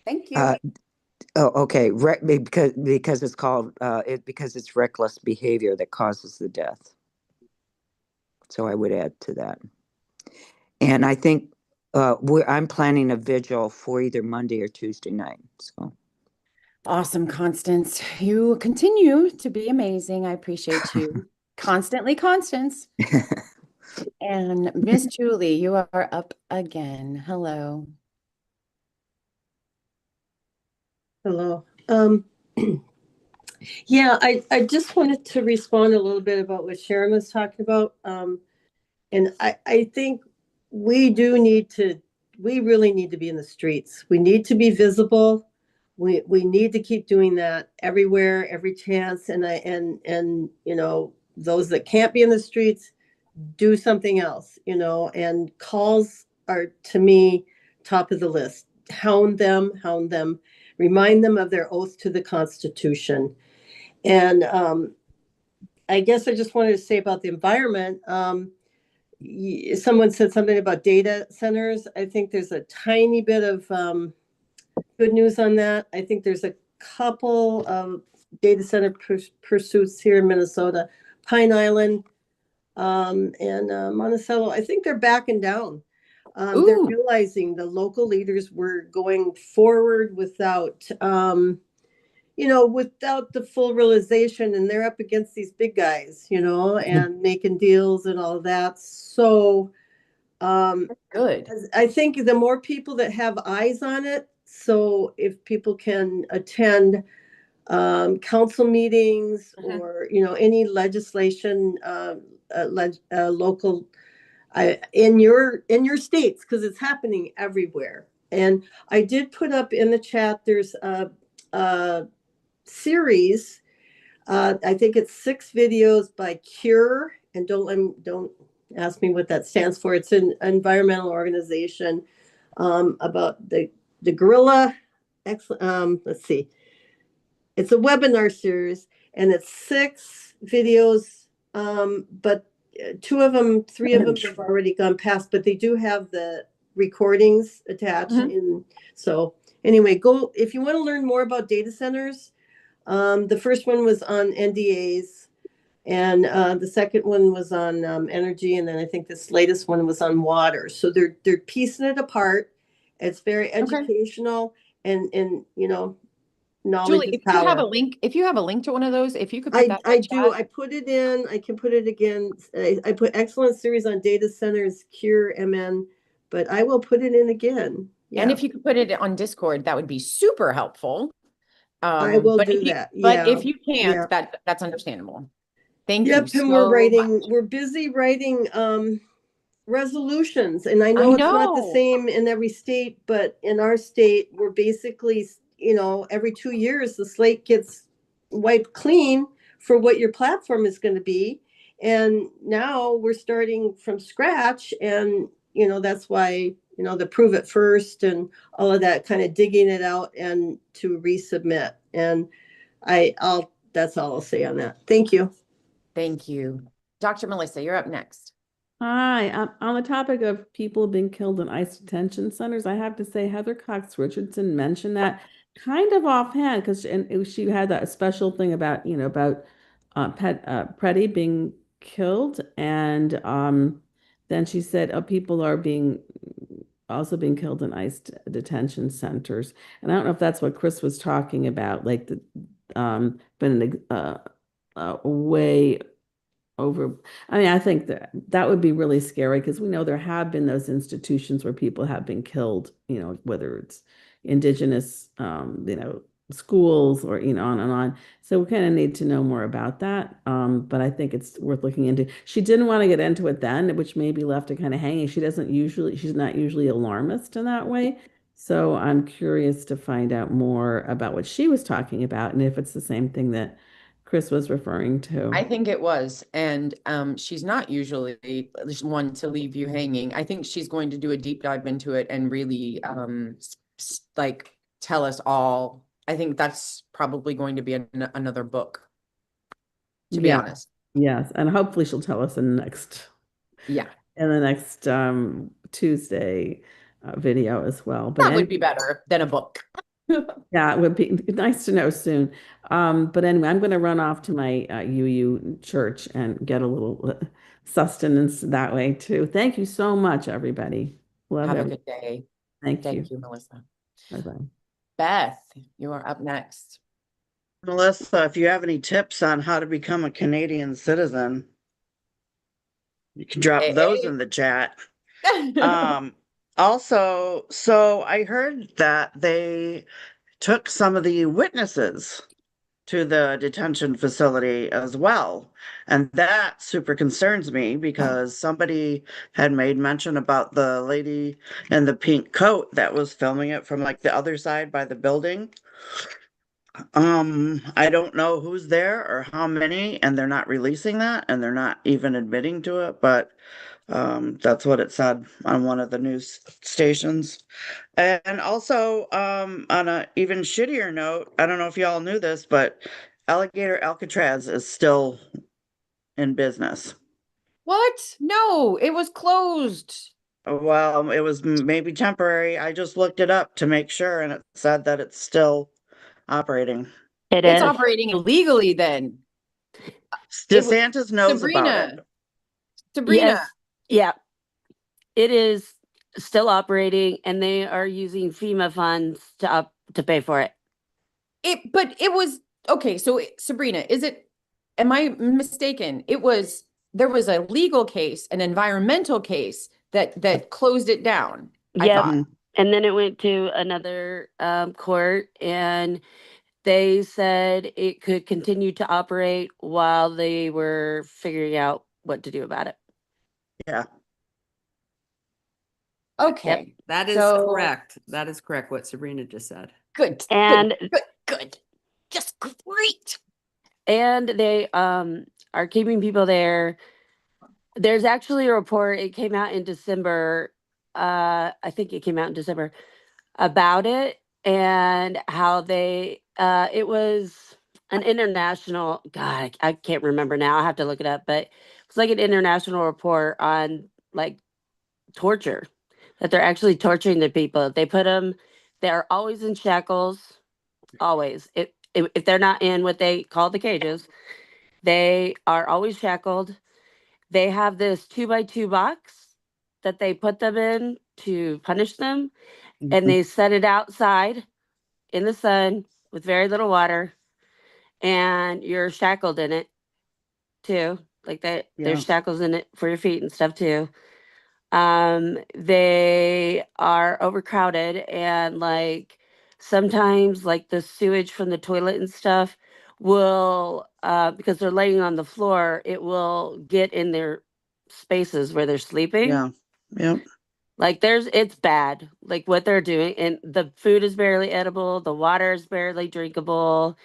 Thank you. oh, okay, because it's called because it's reckless behavior that causes the death. So I would add to that. And I think I'm planning a vigil for either Monday or Tuesday night. So Awesome, Constance. You continue to be amazing. I appreciate you. Constantly, Constance. And Miss Julie, you are up again. Hello. Hello. Yeah, I just wanted to respond a little bit about what Sharon was talking about. And I think we really need to be in the streets. We need to be visible. We need to keep doing that everywhere, every chance. And those that can't be in the streets, do something else, and calls are, to me, top of the list. Hound them, remind them of their oath to the Constitution. And I guess I just wanted to say about the environment. Someone said something about data centers. I think there's a tiny bit of good news on that. I think there's a couple of data center pursuits here in Minnesota, Pine Island, and Monticello. I think they're backing down. They're realizing the local leaders were going forward without without the full realization, and they're up against these big guys, and making deals and all that. So Good. I think the more people that have eyes on it, so if people can attend council meetings or any legislation, local in your states, because it's happening everywhere. And I did put up in the chat, there's a series. I think it's 6 videos by Cure, and don't ask me what that stands for. It's an environmental organization about the gorilla. Let's see. It's a webinar series, and it's 6 videos. But 3 of them have already gone past, but they do have the recordings attached. So anyway, go if you want to learn more about data centers. The first one was on NDAs, and the second one was on energy, and then I think this latest one was on water. So they're piecing it apart. It's very educational, and knowledge Julie, is if you have a power. link, to one of those, if you could put that in I the do. chat. I put it in. I can put it again. I put excellent series on data centers, Cure, MN, but I will put it in again. Yeah. And if you could put it on Discord, that would be super helpful. I will but do if you, that. But Yeah. if you can't, Yeah. that's understandable. Thank you Yep, so and we're busy writing resolutions, and I know it's not the same in every state, but in our state, we're basically, every 2 years the slate gets wiped clean for what your platform is going to be, and now we're starting from scratch, and that's why the prove it first and all of that, kind of digging it out and to resubmit. And that's all I'll say on that. Thank you. Thank you. Dr. Melissa, you're up next. Hi, on the topic of people being killed in ICE detention centers, I have to say Heather Cox Richardson mentioned that kind of offhand because she had that special thing about Preddy being killed, and then she said people are also being killed in ICE detention centers, and I don't know if that's what Chris was talking about, like been way over. I mean, I think that would be really scary because we know there have been those institutions where people have been killed, whether it's indigenous, schools or, on and on. So we kind of need to know more about that. But I think it's worth looking into. She didn't want to get into it then, which maybe left it kind of hanging. She's not usually alarmist in that way. So I'm curious to find out more about what she was talking about and if it's the same thing that Chris was referring to. I think it was. And she's not usually one to leave you hanging. I think she's going to do a deep dive into it and really like tell us all. I think that's probably going to be another book, to be honest. Yes. And hopefully she'll tell us in the next Tuesday video as well. But that would be better than a book. Yeah, it would be nice to know soon. But anyway, I'm going to run off to my UU church and get a little sustenance that way too. Thank you so much, everybody. Have a good day. Thank you. Thank you, Melissa. Bye-bye. Beth, you are up next. Melissa, if you have any tips on how to become a Canadian citizen, you can drop those in the chat. Also, so I heard that they took some of the witnesses to the detention facility as well. And that super concerns me because somebody had made mention about the lady in the pink coat that was filming it from like the other side by the building. I don't know who's there or how many, and they're not releasing that and they're not even admitting to it, but that's what it said on one of the news stations. And also, on a even shittier note, I don't know if y'all knew this, but Alligator Alcatraz is still in business. What? No, it was closed. Well, it was maybe temporary. I just looked it up to make sure, and it said that it's still operating. It's operating illegally then. DeSantis knows about it. Sabrina. Yes. Yeah. It is still operating and they are using FEMA funds to pay for it. But it was okay, so Sabrina, am I mistaken? There was a legal case, an environmental case that closed it down. Yeah. And then it went to another court and they said it could continue to operate while they were figuring out what to do about it. Yeah. Okay. Yep, that is correct. That is correct what Sabrina just said. Good. And good. Just great. And they are keeping people there. There's actually a report, it came out in December. I think it came out in December about it and how they it was an international, God, I can't remember now. I have to look it up, but it's like an international report on like torture, that they're actually torturing the people. They're always in shackles, always. If they're not in what they call the cages, they are always shackled. They have this 2x2 box that they put them in to punish them, and they set it outside in the sun with very little water, and you're shackled in it too. Like that, there's shackles in it for your feet and stuff too. They are overcrowded and like sometimes like the sewage from the toilet and stuff will because they're laying on the floor, it will get in their spaces where they're sleeping. Yeah. Yep. Like it's bad, like what they're doing, and the food is barely edible, the water is barely drinkable.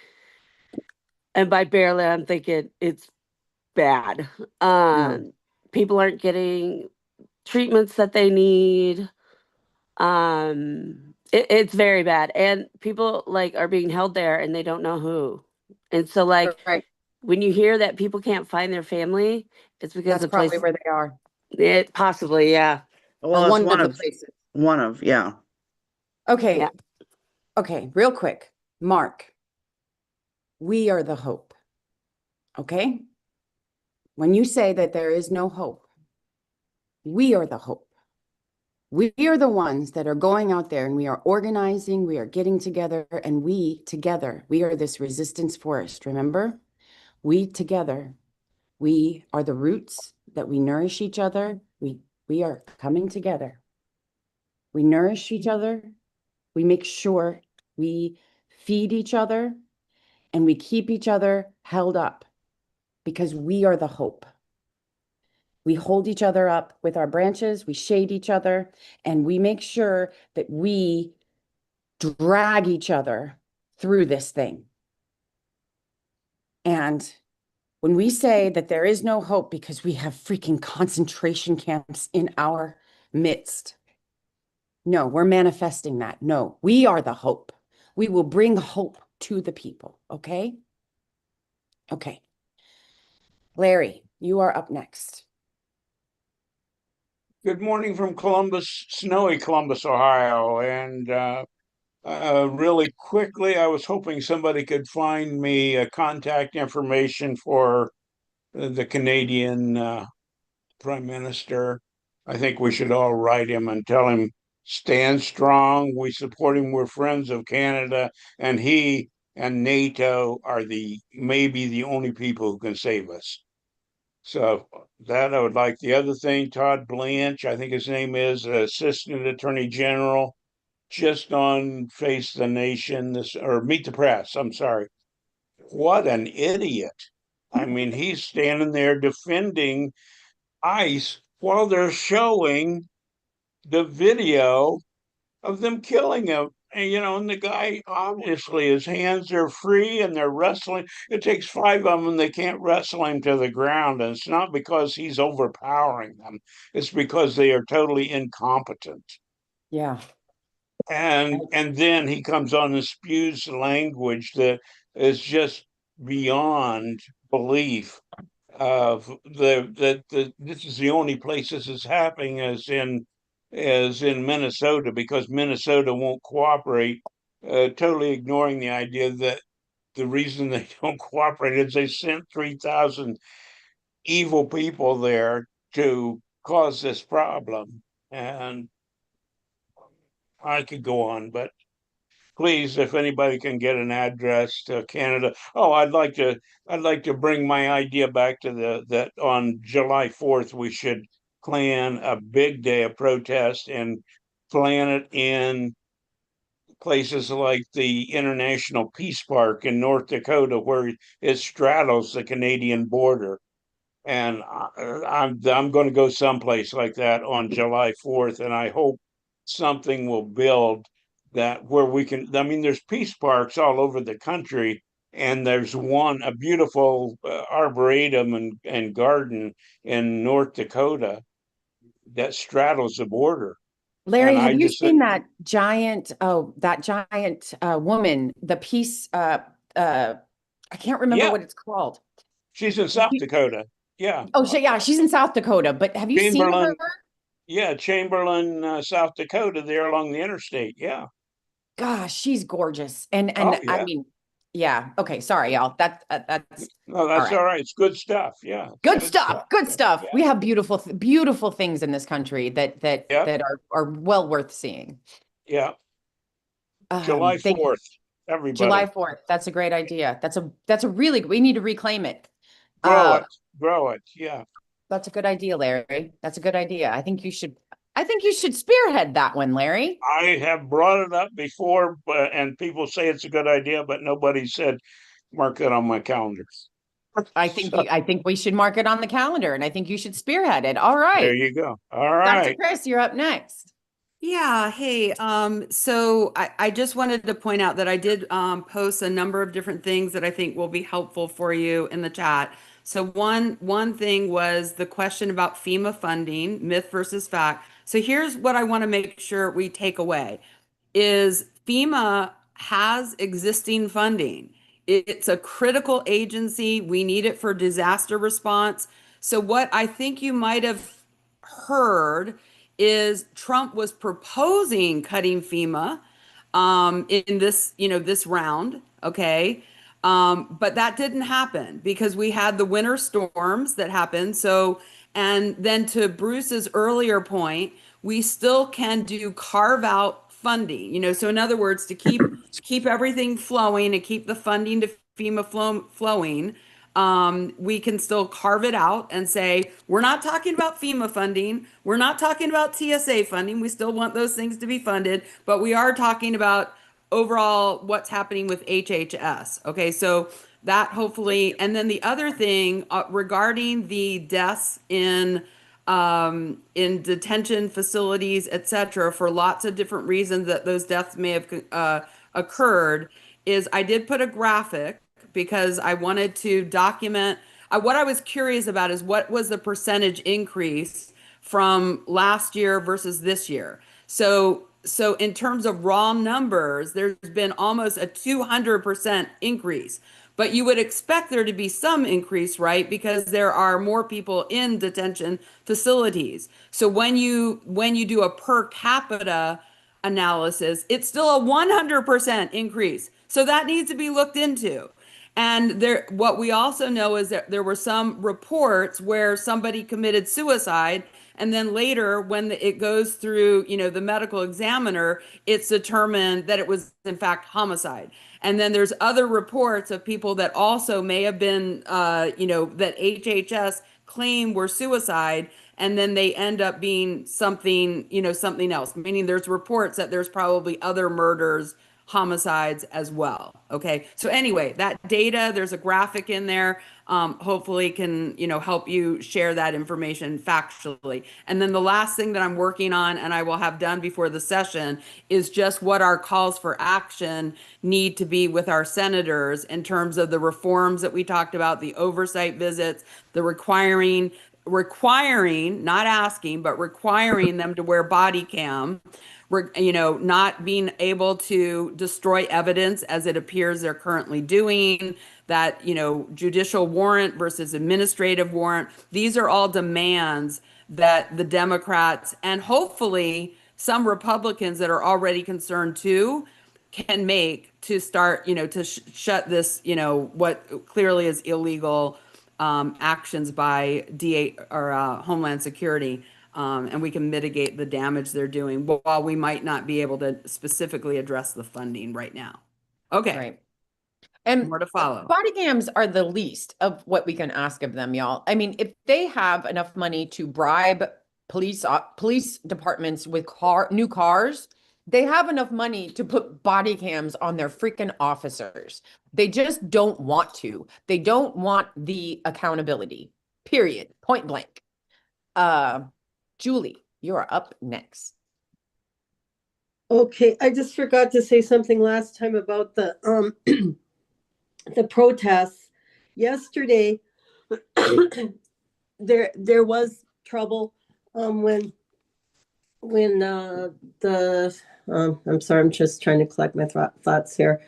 And by barely, I'm thinking it's bad. People aren't getting treatments that they need. It's very bad, and people like are being held there and they don't know who. And so like Right. when you hear that people can't find their family, it's because That's the place probably where they are. it possibly, yeah. Well, Or it's one of the places. yeah. Okay. Yeah. Okay, real quick. Mark, we are the hope. Okay? When you say that there is no hope, we are the hope. We are the ones that are going out there and we are organizing, we are getting together, and we together, we are this resistance force. Remember? We together, we are the roots that we nourish each other. We are coming together. We nourish each other. We make sure we feed each other and we keep each other held up because we are the hope. We hold each other up with our branches, we shade each other, and we make sure that we drag each other through this thing. And when we say that there is no hope because we have freaking concentration camps in our midst, no, we're manifesting that. No, we are the hope. We will bring hope to the people. Okay? Okay. Larry, you are up next. Good morning from Columbus, snowy Columbus, Ohio. And really quickly, I was hoping somebody could find me contact information for the Canadian Prime Minister. I think we should all write him and tell him, stand strong. We support him. We're friends of Canada. And he and NATO are maybe the only people who can save us. So that I would like. The other thing, Todd Blanche, I think his name is Assistant Attorney General, just on Face the Nation, or Meet the Press. I'm sorry. What an idiot. I mean, he's standing there defending ICE while they're showing the video of them killing him. And the guy obviously his hands are free and they're wrestling. It takes 5 of them, they can't wrestle him to the ground. And it's not because he's overpowering them, it's because they are totally incompetent. Yeah. And then he comes on and spews language that is just beyond belief of this is the only place this is happening is in Minnesota, because Minnesota won't cooperate, totally ignoring the idea that the reason they don't cooperate is they sent 3,000 evil people there to cause this problem. And I could go on, but please, if anybody can get an address to Canada. Oh, I'd like to bring my idea back to that on July 4th we should plan a big day of protest and plan it in places like the International Peace Park in North Dakota, where it straddles the Canadian border. And I'm going to go someplace like that on July 4th, and I hope something will build that where we can. I mean, there's peace parks all over the country, and there's a beautiful arboretum and garden in North Dakota that straddles the border. Larry, And have I you just seen that giant woman, the piece I can't remember yeah, what it's called. she's in South Dakota. Yeah, Oh, yeah, she's in South Dakota, but have you seen her? Chamberlain. Yeah, Chamberlain, South Dakota, there along the interstate. Yeah. Gosh, she's gorgeous. And Oh, I yeah. mean, yeah. Okay, sorry, y'all. That's No, all that's right. all right. It's good stuff. Yeah. It's Good stuff. Good stuff. Yeah. We have beautiful things in this country that Yep. are well worth seeing. Yeah. July Thank you. 4th, everybody. July 4th. That's a great idea. That's a really, we need to reclaim it. Grow it. Yeah. That's a good idea, Larry. That's a good idea. I think you should spearhead that one, Larry. I have brought it up before, and people say it's a good idea, but nobody said mark that on my calendar. I think we should mark it on the calendar, and I think you should spearhead it. All There right. you go. All Dr. right. Chris, you're up next. Yeah, hey, so I just wanted to point out that I did post a number of different things that I think will be helpful for you in the chat. So one thing was the question about FEMA funding, myth versus fact. So here's what I want to make sure we take away is FEMA has existing funding. It's a critical agency. We need it for disaster response. So what I think you might have heard is Trump was proposing cutting FEMA in this, this round, okay? But that didn't happen because we had the winter storms that happened. So, and then to Bruce's earlier point, we still can do carve out funding, so in other words, to keep everything flowing and keep the funding to FEMA flowing, we can still carve it out and say, we're not talking about FEMA funding. We're not talking about TSA funding. We still want those things to be funded, but we are talking about overall what's happening with HHS. Okay, so that hopefully, and then the other thing regarding the deaths in detention facilities, et cetera, for lots of different reasons that those deaths may have occurred, is I did put a graphic because I wanted to document. What I was curious about is what was the percentage increase from last year versus this year. So in terms of raw numbers, there's been almost a 200% increase. But you would expect there to be some increase, right? Because there are more people in detention facilities. So when you do a per capita analysis, it's still a 100% increase. So that needs to be looked into. And what we also know is that there were some reports where somebody committed suicide, and then later, when it goes through, the medical examiner, it's determined that it was in fact homicide. And then there's other reports of people that also may have been, that HHS claim were suicide, and then they end up being something, something else. Meaning there's reports that there's probably other murders, homicides as well. Okay. So anyway, that data, there's a graphic in there. Hopefully can, help you share that information factually. And then the last thing that I'm working on and I will have done before the session is just what our calls for action need to be with our senators in terms of the reforms that we talked about, the oversight visits, the requiring, not asking, but requiring them to wear body cam, not being able to destroy evidence as it appears they're currently doing, that, judicial warrant versus administrative warrant. These are all demands that the Democrats and hopefully some Republicans that are already concerned too can make to start, to shut this, what clearly is illegal actions by DA or Homeland Security. And we can mitigate the damage they're doing while we might not be able to specifically address the funding right now. Okay. Right. And more to follow. Body cams are the least of what we can ask of them, y'all. I mean, if they have enough money to bribe police departments with new cars, they have enough money to put body cams on their freaking officers. They just don't want to. They don't want the accountability. Period. Point blank. Julie, you are up next. Okay, I just forgot to say something last time about the the protests. Yesterday, there was trouble when the I'm sorry, I'm just trying to collect my thoughts here.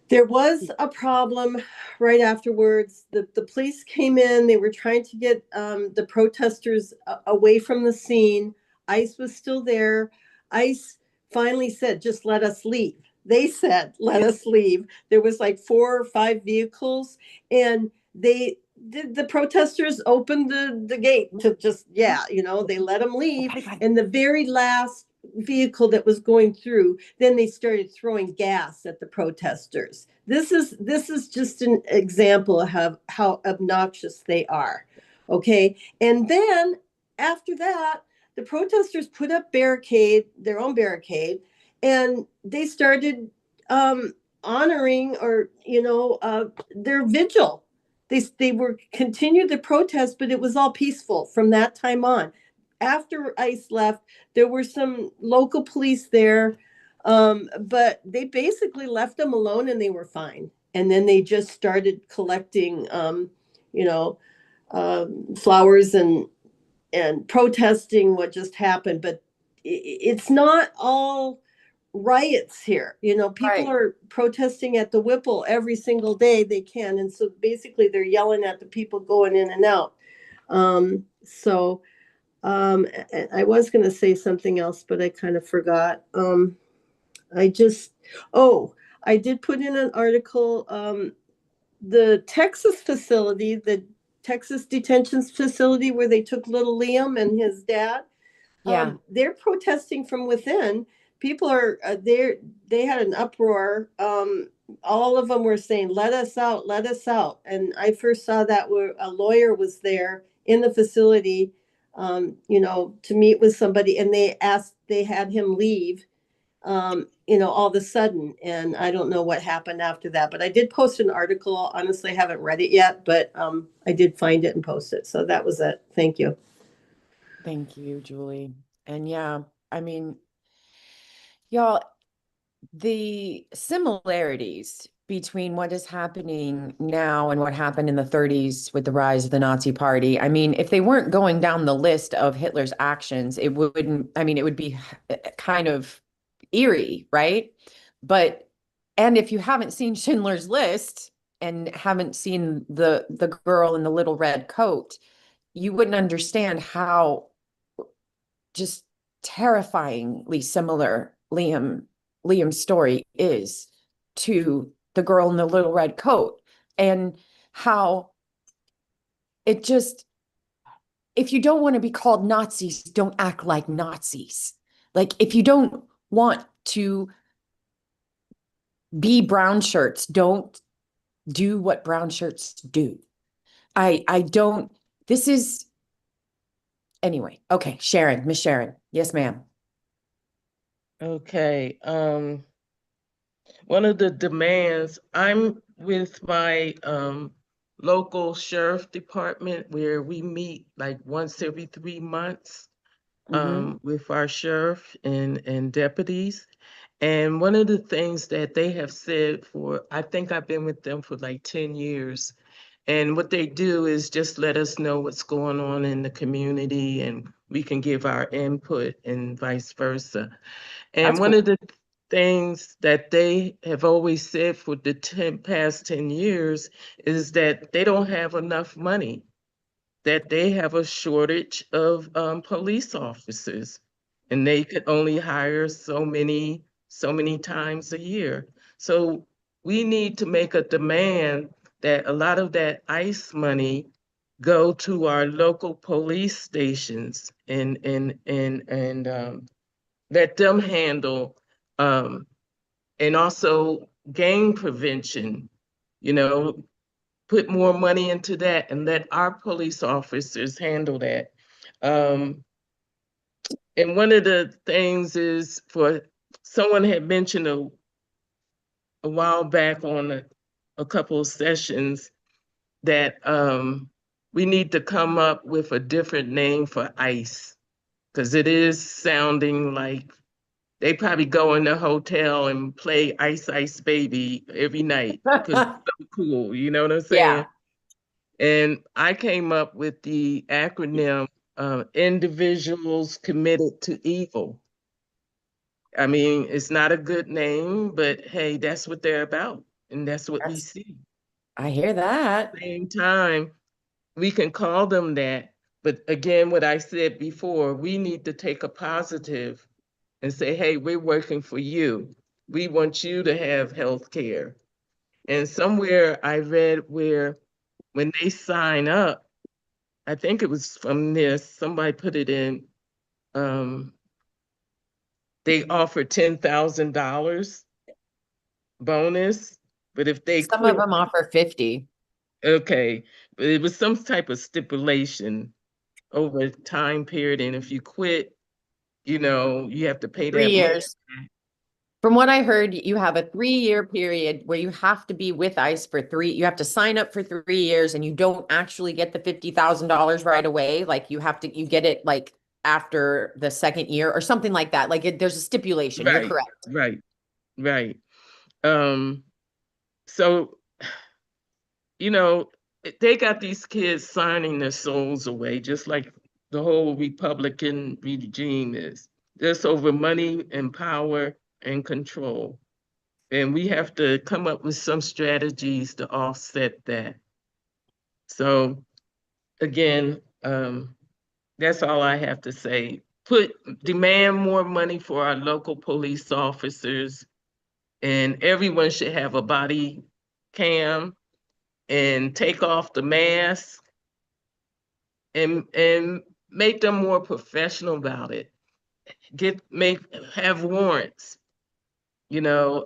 There was a problem right afterwards. The police came in. They were trying to get the protesters away from the scene. ICE was still there. ICE finally said, just let us leave. They said, let us leave. There was like 4 or 5 vehicles, and the protesters opened the gate to just, they let them leave. And the very last vehicle that was going through, then they started throwing gas at the protesters. This is just an example of how obnoxious they are. Okay. And then after that, the protesters put up their own barricade, and they started honoring their vigil. They were continued the protest, but it was all peaceful from that time on. After ICE left, there were some local police there, but they basically left them alone and they were fine. and then they just started collecting, you know, flowers and protesting what just happened. But it's not all riots here. You know, people Right. are protesting at the Whipple every single day they can, and so basically they're yelling at the people going in and out. So I was going to say something else, but I kind of forgot. I just, oh, I did put in an article. The Texas facility, the Texas detention facility where they took little Liam and his dad, Yeah. they're protesting from within. People are there. They had an uproar. All of them were saying, "Let us out, let us out." And I first saw that where a lawyer was there in the facility, you know, to meet with somebody, and they had him leave, you know, all of a sudden. And I don't know what happened after that, but I did post an article. Honestly, I haven't read it yet, but I did find it and post it. So that was it. Thank you. Thank you, Julie. And yeah, I mean, y'all, the similarities between what is happening now and what happened in the 30s with the rise of the Nazi Party. I mean, if they weren't going down the list of Hitler's actions, it wouldn't, I mean, it would be kind of eerie, right? But, and if you haven't seen Schindler's List and haven't seen the girl in the little red coat, you wouldn't understand how just terrifyingly similar Liam's story is to the girl in the little red coat, and how it just, if you don't want to be called Nazis, don't act like Nazis. Like, if you don't want to be brown shirts, don't do what brown shirts do. I don't, this is, anyway. Okay, Sharon, Miss Sharon. Yes, ma'am. Okay. One of the demands, I'm with my local sheriff department where we meet like once every 3 months with our sheriff and deputies. And one of the things that they have said for, I think I've been with them for like 10 years. And what they do is just let us know what's going on in the community and we can give our input and vice versa. And That's one cool. of the things that they have always said for the past 10 years is that they don't have enough money, that they have a shortage of police officers, and they could only hire so many times a year. So we need to make a demand that a lot of that ICE money go to our local police stations and let them handle and also gang prevention, you know, put more money into that and let our police officers handle that. And one of the things is for someone had mentioned a while back on a couple of sessions that we need to come up with a different name for ICE because it is sounding like they probably go in the hotel and play Ice Ice Baby every night because it's so cool, you know what I'm saying? Yeah. And I came up with the acronym Individuals Committed to Evil. I mean, it's not a good name, but hey, that's what they're about. And that's what we That's, see. I hear that. At the same time, we can call them that. But again, what I said before, we need to take a positive and say, hey, we're working for you. We want you to have health care. And somewhere I read where when they sign up, I think it was from this, somebody put it in, they offer $10,000 bonus, but if they Some of quit, them offer 50. okay, but it was some type of stipulation over a time period. And if you quit, you know, you have to pay Three that money. years. From what I heard, you have a 3-year period where you have to be with ICE for you have to sign up for 3 years, and you don't actually get the $50,000 right away. Like, you get it like after the second year or something like that. Like, there's a stipulation. You're Right, correct. right, right. Um, so they got these kids signing their souls away, just like the whole Republican regime is. Just over money and power and control. And we have to come up with some strategies to offset that. So again, that's all I have to say. Demand more money for our local police officers, and everyone should have a body cam, and take off the mask, and make them more professional about it. Have warrants, do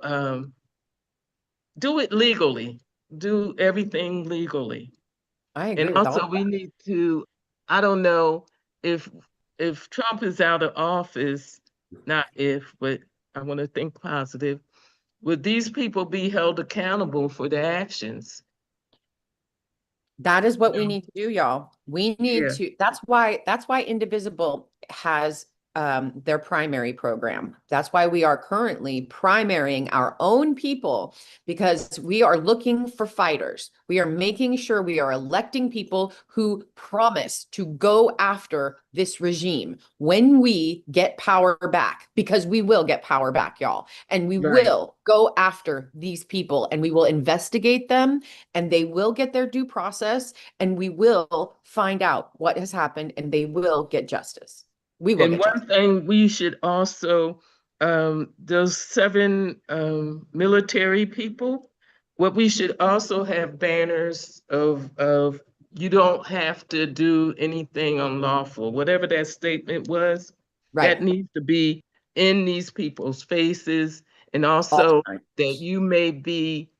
it legally. Do everything legally. I And agree with all also of we that. need to, I don't know if Trump is out of office, not if, but I want to think positive. Would these people be held accountable for their actions? That is what we No. need to do, y'all. We need Yeah. to, that's why Indivisible has their primary program. That's why we are currently primarying our own people, because we are looking for fighters. We are making sure we are electing people who promise to go after this regime when we get power back, because we will get power back, y'all. And we Right. will go after these people, and we will investigate them, and they will get their due process, and we will find out what has happened, and they will get justice. We will And get one justice. thing we should also, those 7 military people, what we should also have banners of you don't have to do anything unlawful, whatever that statement was, that Right. needs to be in these people's faces, and All also the time. that you may be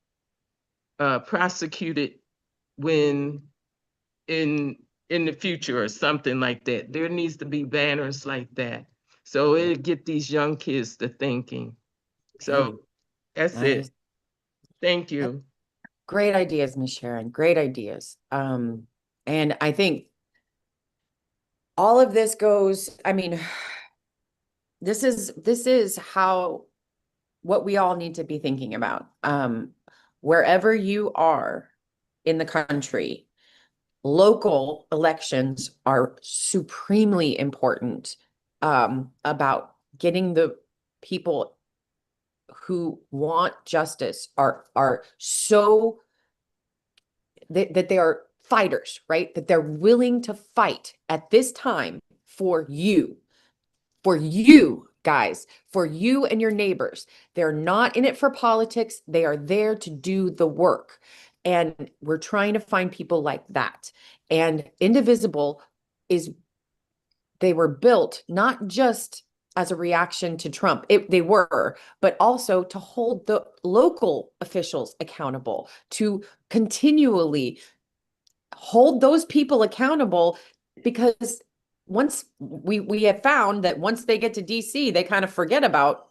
prosecuted when in in the future or something like that. There needs to be banners like that. So it'll get these young kids to thinking. Man, So that's nice. it. Thank you. Great ideas, Miss Sharon. Great ideas. And I think all of this goes, I mean, this is how what we all need to be thinking about. Wherever you are in the country, local elections are supremely important, about getting the people who want justice, are so that they are fighters, right? That they're willing to fight at this time for you guys, for you and your neighbors. They're not in it for politics. They are there to do the work. And we're trying to find people like that. And Indivisible is, they were built not just as a reaction to Trump, they were, but also to hold the local officials accountable, to continually hold those people accountable, because once we have found that once they get to DC, they kind of forget about,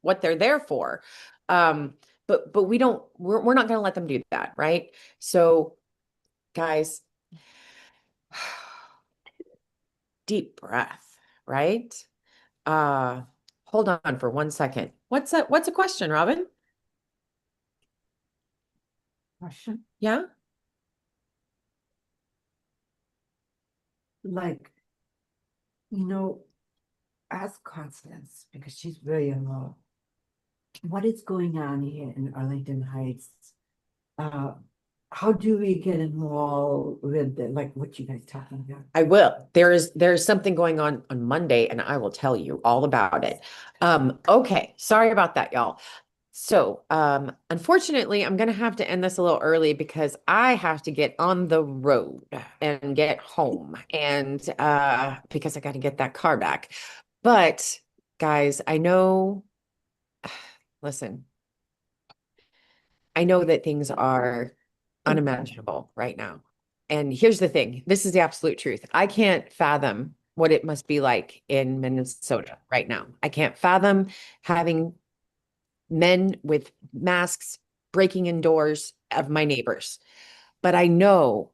what they're there for. But we're not going to let them do that, right? So guys, deep breath, right? Uh, Hold on for 1 second. What's a question, Robin? Question? Yeah? Like, ask Constance, because she's very involved. What is going on here in Arlington Heights? How do we get involved with what you guys talking about? I will. There's something going on Monday, and I will tell you all about it. Okay, sorry about that, y'all. So, unfortunately, I'm gonna have to end this a little early because I have to get on the road and get home, and because I got to get that car back. But guys, listen, I know that things are unimaginable right now. And here's the thing, this is the absolute truth. I can't fathom what it must be like in Minnesota right now. I can't fathom having men with masks breaking in doors of my neighbors. But I know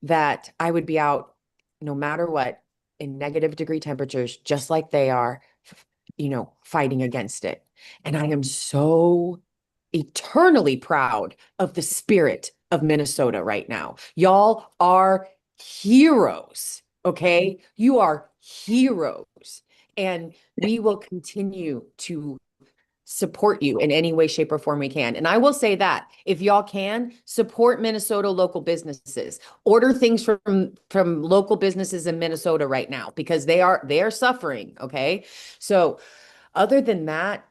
that I would be out no matter what in negative-degree temperatures, just like they are, fighting against it. And I am so eternally proud of the spirit of Minnesota right now. Y'all are heroes, okay? You are heroes. And we will continue to support you in any way, shape, or form we can. And I will say that if y'all can support Minnesota local businesses, order things from local businesses in Minnesota right now because they are suffering. Okay. So other than that,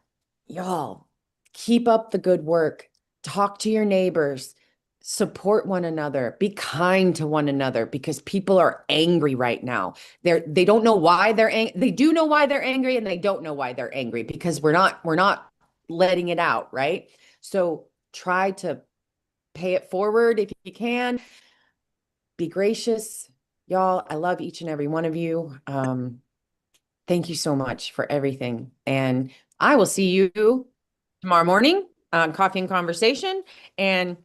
y'all keep up the good work, talk to your neighbors, support one another, be kind to one another because people are angry right now. They don't know why they're angry. They do know why they're angry and they don't know why they're angry because we're not letting it out, right? So try to pay it forward if you can. Be gracious. Y'all, I love each and every one of you. Thank you so much for everything. And I will see you tomorrow morning on Coffee and Conversation. And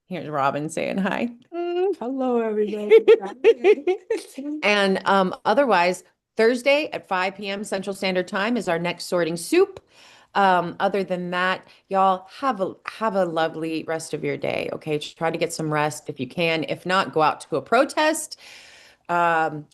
here's Robin saying hi. Hello, everybody. And otherwise, Thursday at 5 p.m. Central Standard Time is our next sorting soup. Other than that, y'all have a lovely rest of your day. Okay, try to get some rest if you can. If not, go out to a protest.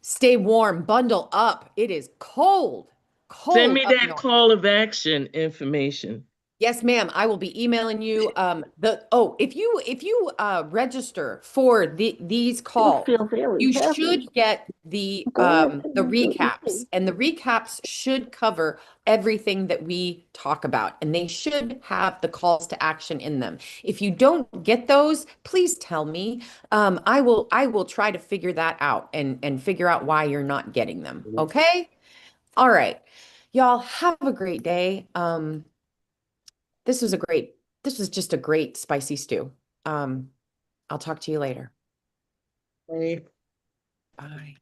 Stay warm, bundle up. It is cold, Send cold me up that north. call of action information. Yes, ma'am. I will be emailing you. If you register for these calls, feel very you happy. should get the recaps, and the recaps should cover everything that we talk about, and they should have the calls to action in them. If you don't get those, please tell me. I will try to figure that out and figure out why you're not getting them. Okay? All right. Y'all have a great day. This was just a great spicy stew. I'll talk to you later. Right. Bye.